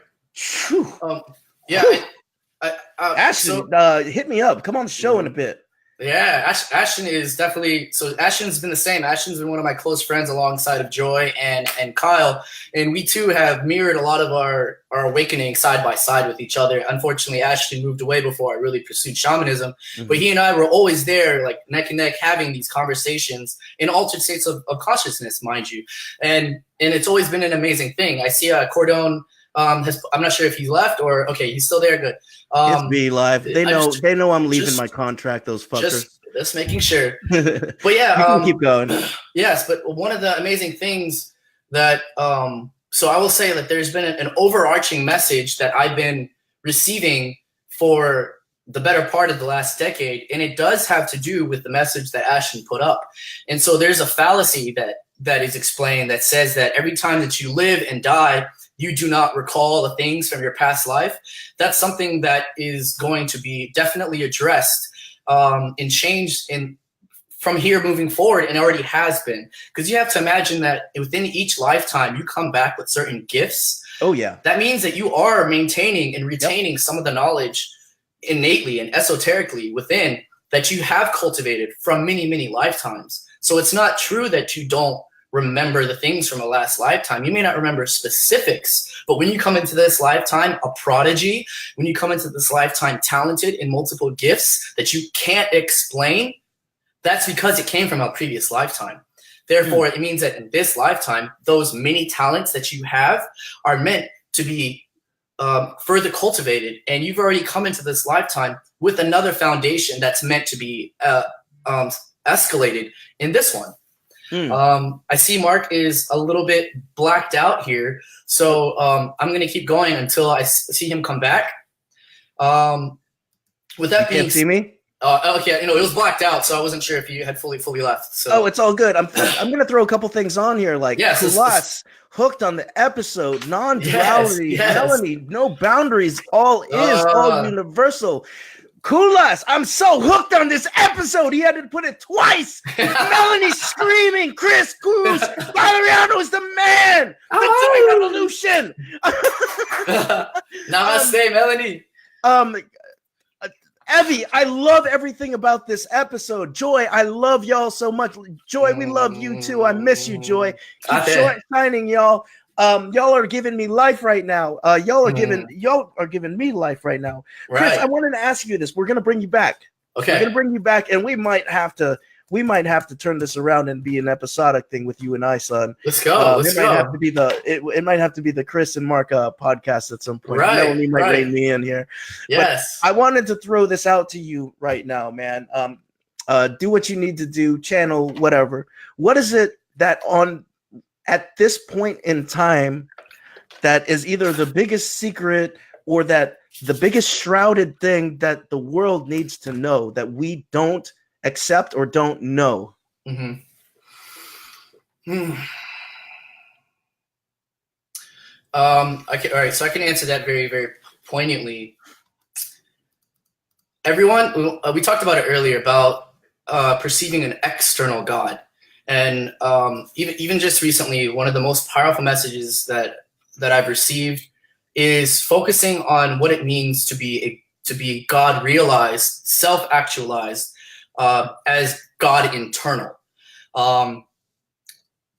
Ashton, hit me up. Come on the show in a bit. Yeah, Ashton is definitely so. Ashton's been the same. Ashton's been one of my close friends alongside of Joy and Kyle, and we too have mirrored a lot of our awakening side by side with each other. Unfortunately, Ashton moved away before I really pursued shamanism, but he and I were always there, like neck and neck, having these conversations in altered states of consciousness, mind you, and it's always been an amazing thing. I see Cordone. I'm not sure if he left or okay, he's still there. Good. It's Be Live. They know I'm leaving my contract. Those fuckers. Just making sure. But yeah, you can keep going. Yes, but one of the amazing things that so I will say that there's been an overarching message that I've been receiving for the better part of the last decade, and it does have to do with the message that Ashton put up. And so there's a fallacy that is explained that says that every time that you live and die, you do not recall the things from your past life. That's something that is going to be definitely addressed and changed from here moving forward, and already has been. Because you have to imagine that within each lifetime, you come back with certain gifts. Oh, yeah. That means that you are maintaining and retaining some of the knowledge innately and esoterically within that you have cultivated from many, many lifetimes. So it's not true that you don't remember the things from a last lifetime. You may not remember specifics, but when you come into this lifetime a prodigy, when you come into this lifetime talented in multiple gifts that you can't explain, that's because it came from a previous lifetime. Therefore, it means that in this lifetime, those many talents that you have are meant to be further cultivated, and you've already come into this lifetime with another foundation that's meant to be escalated in this one. I see Mark is a little bit blacked out here, so I'm going to keep going until I see him come back. With that being, can't see me? Okay, it was blacked out, so I wasn't sure if you had fully left. So. Oh, it's all good. I'm going to throw a couple things on here, like yes, hooked on the episode, non-duality, Melanie, no boundaries, all universal. Kulas, I'm so hooked on this episode. He had to put it twice. Melanie screaming, Chris Cruz, Valeriano is the man. The joy revolution. Namaste, Melanie. Evie, I love everything about this episode. Joy, I love y'all so much. Joy, we love you too. I miss you, Joy. Keep shining, y'all. Y'all are giving me life right now. Y'all are giving me life right now. Right. Chris, I wanted to ask you this. We're gonna bring you back. Okay. We're gonna bring you back, and we might have to turn this around and be an episodic thing with you and I, son. Let's go. It might have to be the Chris and Mark podcast at some point. Right. Melanie might rein me in here. Yes. But I wanted to throw this out to you right now, man. Do what you need to do, channel whatever. What is it that at this point in time that is either the biggest secret or that the biggest shrouded thing that the world needs to know that we don't accept or don't know? Okay, all right, so I can answer that very, very poignantly. Everyone, we talked about it earlier about perceiving an external God. And even just recently, one of the most powerful messages that I've received is focusing on what it means to be God realized, self-actualized, as God internal.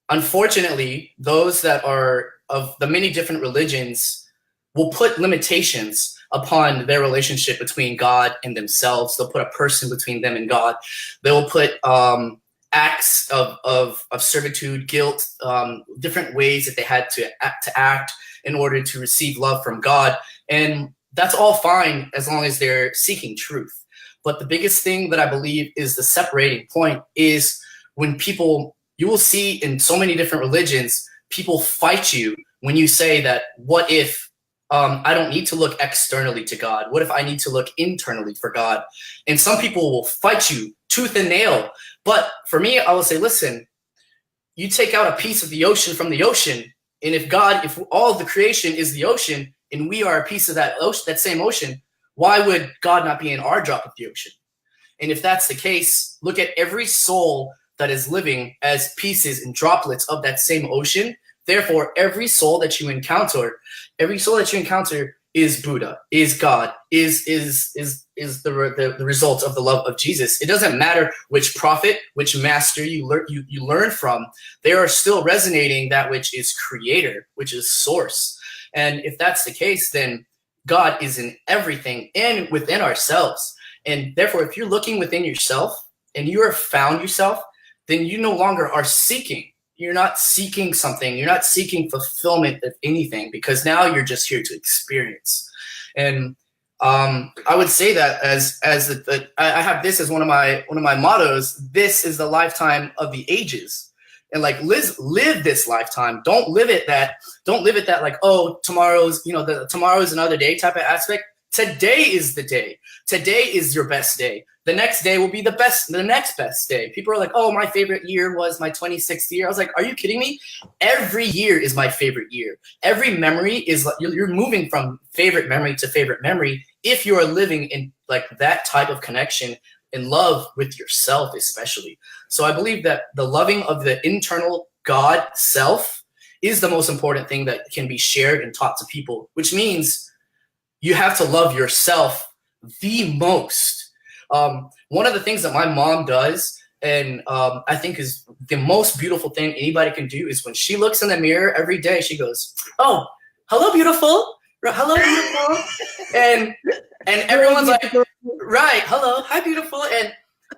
Unfortunately, those that are of the many different religions will put limitations upon their relationship between God and themselves. They'll put a person between them and God. They will put acts of servitude, guilt, different ways that they had to act in order to receive love from God. And that's all fine as long as they're seeking truth. But the biggest thing that I believe is the separating point is when you will see in so many different religions, people fight you when you say that, what if I don't need to look externally to God? What if I need to look internally for God? And some people will fight you tooth and nail. But for me, I will say, listen, you take out a piece of the ocean from the ocean, and if all of the creation is the ocean, and we are a piece of that ocean, that same ocean, why would God not be in our drop of the ocean? And if that's the case, look at every soul that is living as pieces and droplets of that same ocean. Therefore, every soul that you encounter is Buddha, is God, is the result of the love of Jesus. It doesn't matter which prophet, which master you learn from. They are still resonating that which is creator, which is source. And if that's the case, then God is in everything and within ourselves. And therefore, if you're looking within yourself and you have found yourself, then you no longer are seeking. You're not seeking something. You're not seeking fulfillment of anything, because now you're just here to experience. And I would say that I have this as one of my mottos. This is the lifetime of the ages. And like live this lifetime. Don't live it that like, oh, tomorrow's another day type of aspect. Today is the day. Today is your best day. The next day will be the next best day. People are like, oh, my favorite year was my 26th year. I was like, are you kidding me? Every year is my favorite year. Every memory is like, you're moving from favorite memory to favorite memory if you are living in like that type of connection and love with yourself, especially. So I believe that the loving of the internal God self is the most important thing that can be shared and taught to people, which means you have to love yourself the most. One of the things that my mom does and I think is the most beautiful thing anybody can do is when she looks in the mirror every day, she goes, "Oh, hello, beautiful. Hello, beautiful." and everyone's like, "Right, hello, hi, beautiful."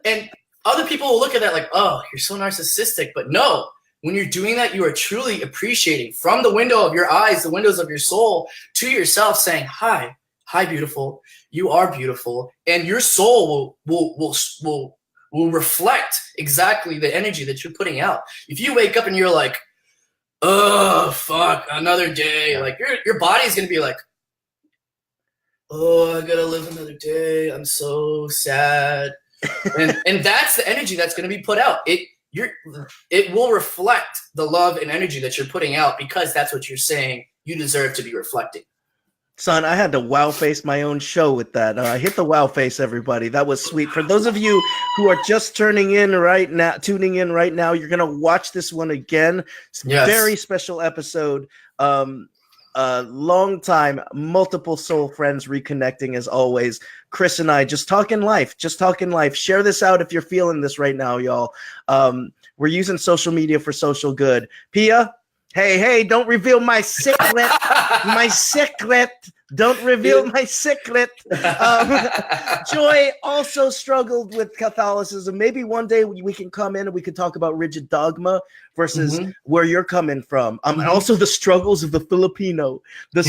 And other people will look at that like, "Oh, you're so narcissistic." But no, when you're doing that, you are truly appreciating from the window of your eyes, the windows of your soul, to yourself, saying, "Hi, hi, beautiful. You are beautiful," and your soul will reflect exactly the energy that you're putting out. If you wake up and you're like, "Oh, fuck, another day," like your body's gonna be like, "Oh, I gotta live another day. I'm so sad." and that's the energy that's gonna be put out. It will reflect the love and energy that you're putting out because that's what you're saying you deserve to be reflecting. Son, I had to wow face my own show with that. Hit the wow face, everybody. That was sweet. For those of you who are just tuning in right now, you're gonna watch this one again. It's a very special episode. Long time, multiple soul friends reconnecting as always. Chris and I just talking life. Share this out if you're feeling this right now, y'all. We're using social media for social good. Pia, hey, don't reveal my secret. Don't reveal my secret. Joy also struggled with Catholicism. Maybe one day we can come in and we can talk about rigid dogma versus where you're coming from. And also the struggles of the Filipino. Mark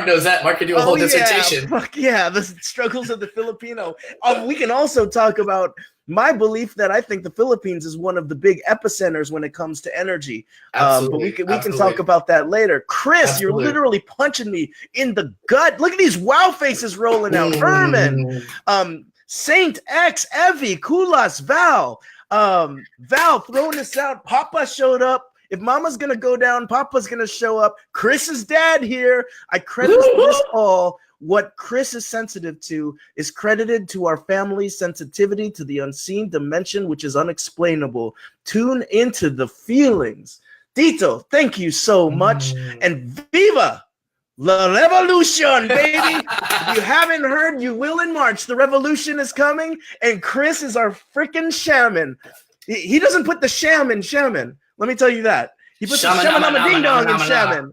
knows that. Mark can do a whole dissertation. Fuck yeah, the struggles of the Filipino. We can also talk about my belief that I think the Philippines is one of the big epicenters when it comes to energy. But we can talk about that later. Chris, you're literally punching me in the gut. Look at these wow faces rolling out. Herman, Saint X, Evie, Kulas, Val, throwing this out. Papa showed up. If Mama's gonna go down, Papa's gonna show up. Chris's dad here. I credit this all. What Chris is sensitive to is credited to our family's sensitivity to the unseen dimension, which is unexplainable. Tune into the feelings. Dito, thank you so much. And viva la revolution, baby. If you haven't heard, you will in March. The revolution is coming, and Chris is our freaking shaman. He doesn't put the sham in shaman. Let me tell you that. He puts the shaman ding dong in shaman.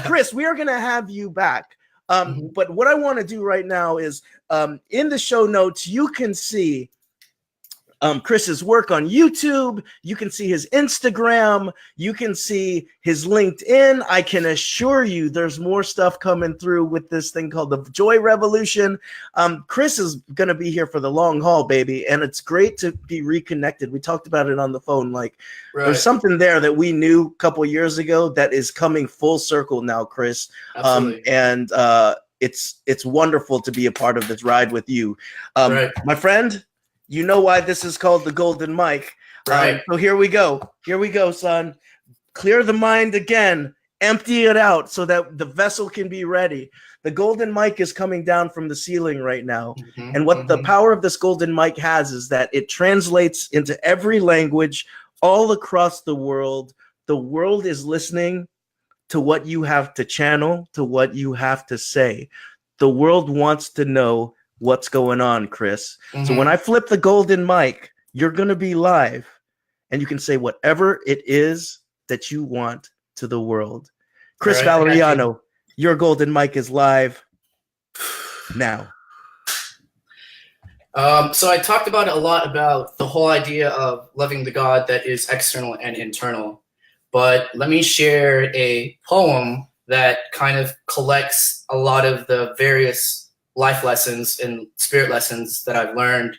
Chris, we are going to have you back. But what I want to do right now is in the show notes, you can see Chris's work on YouTube. You can see his Instagram. You can see his LinkedIn. I can assure you there's more stuff coming through with this thing called the Joy Revolution. Chris is going to be here for the long haul, baby. And it's great to be reconnected. We talked about it on the phone. Like there's something there that we knew a couple years ago that is coming full circle now, Chris. And it's wonderful to be a part of this ride with you. My friend, you know why this is called the Golden Mic. So here we go. Here we go, son. Clear the mind again. Empty it out so that the vessel can be ready. The Golden Mic is coming down from the ceiling right now. And what the power of this Golden Mic has is that it translates into every language all across the world. The world is listening to what you have to channel, to what you have to say. The world wants to know what's going on, Chris. So when I flip the Golden Mic, you're going to be live and you can say whatever it is that you want to the world. Chris Valeriano, your Golden Mic is live now. So I talked about it a lot about the whole idea of loving the God that is external and internal. But let me share a poem that kind of collects a lot of the various life lessons and spirit lessons that I've learned.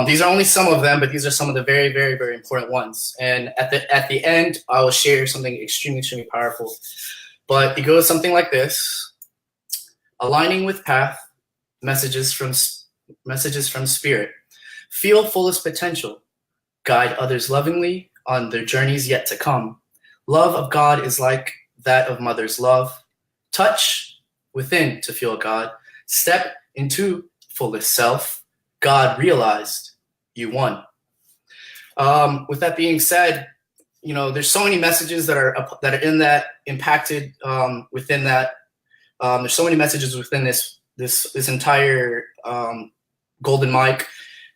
These are only some of them, but these are some of the very, very, very important ones. And at the end, I will share something extremely, extremely powerful. But it goes something like this: aligning with path, messages from spirit. Feel fullest potential. Guide others lovingly on their journeys yet to come. Love of God is like that of mother's love. Touch within to feel God. Step into fullest self. God realized you won. With that being said, you know, there's so many messages that are in that impacted within that. There's so many messages within this entire Golden Mic.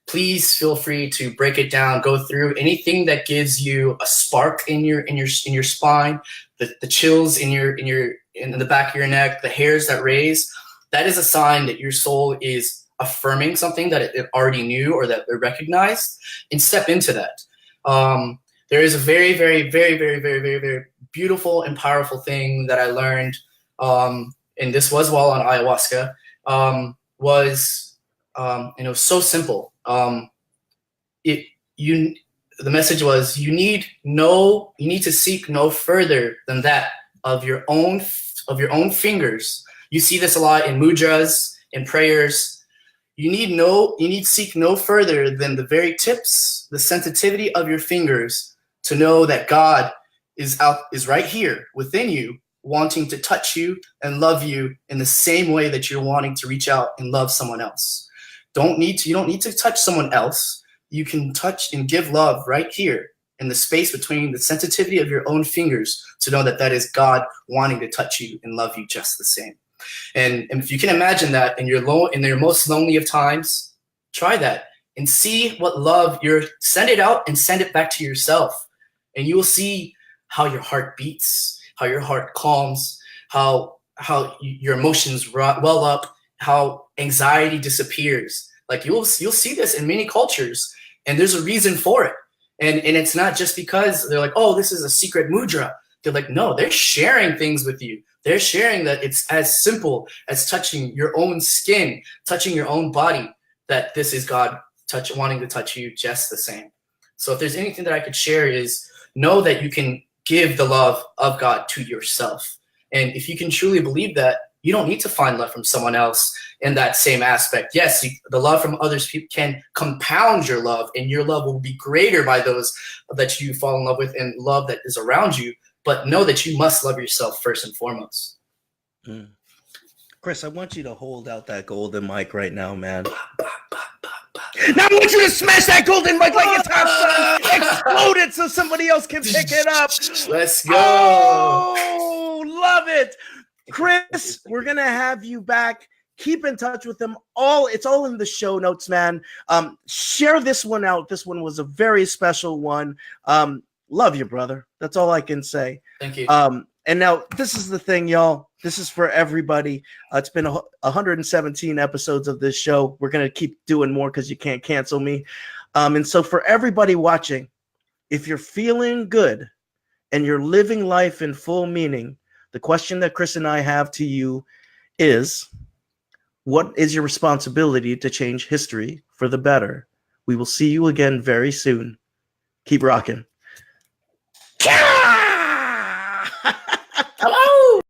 please feel free to break it down, go through anything that gives you a spark in your spine, the chills in the back of your neck, the hairs that raise. That is a sign that your soul is affirming something that it already knew or that it recognized, and step into that. There is a very, very, very, very, very, very, very beautiful and powerful thing that I learned, and this was while on ayahuasca, and it was so simple. The message was you need to seek no further than that of your own fingers. You see this a lot in mudras, in prayers. You need to seek no further than the very tips, the sensitivity of your fingers to know that God is right here within you, wanting to touch you and love you in the same way that you're wanting to reach out and love someone else. You don't need to touch someone else. You can touch and give love right here in the space between the sensitivity of your own fingers to know that is God wanting to touch you and love you just the same. And if you can imagine that in your most lonely of times, try that and see what love send it out and send it back to yourself. And you will see how your heart beats, how your heart calms, how your emotions well up, how anxiety disappears. Like you'll see this in many cultures, and there's a reason for it. And it's not just because they're like, oh, this is a secret mudra. They're like, no, they're sharing things with you. They're sharing that it's as simple as touching your own skin, touching your own body, that this is God wanting to touch you just the same. So if there's anything that I could share is know that you can give the love of God to yourself. And if you can truly believe that, you don't need to find love from someone else in that same aspect. Yes, the love from others can compound your love, and your love will be greater by those that you fall in love with and love that is around you. But know that you must love yourself first and foremost. Mm. Chris, I want you to hold out that golden mic right now, man. Now I want you to smash that golden mic like it's hot, son. Explode it so somebody else can pick it up. Let's go. Oh, love it. Chris, we're going to have you back. Keep in touch with them. It's all in the show notes, man. Share this one out. This one was a very special one. Love you, brother. That's all I can say. Thank you. And now this is the thing, y'all. This is for everybody. It's been 117 episodes of this show. We're going to keep doing more because you can't cancel me. And so for everybody watching, if you're feeling good and you're living life in full meaning, the question that Chris and I have to you is, what is your responsibility to change history for the better? We will see you again very soon. Keep rocking. Hello.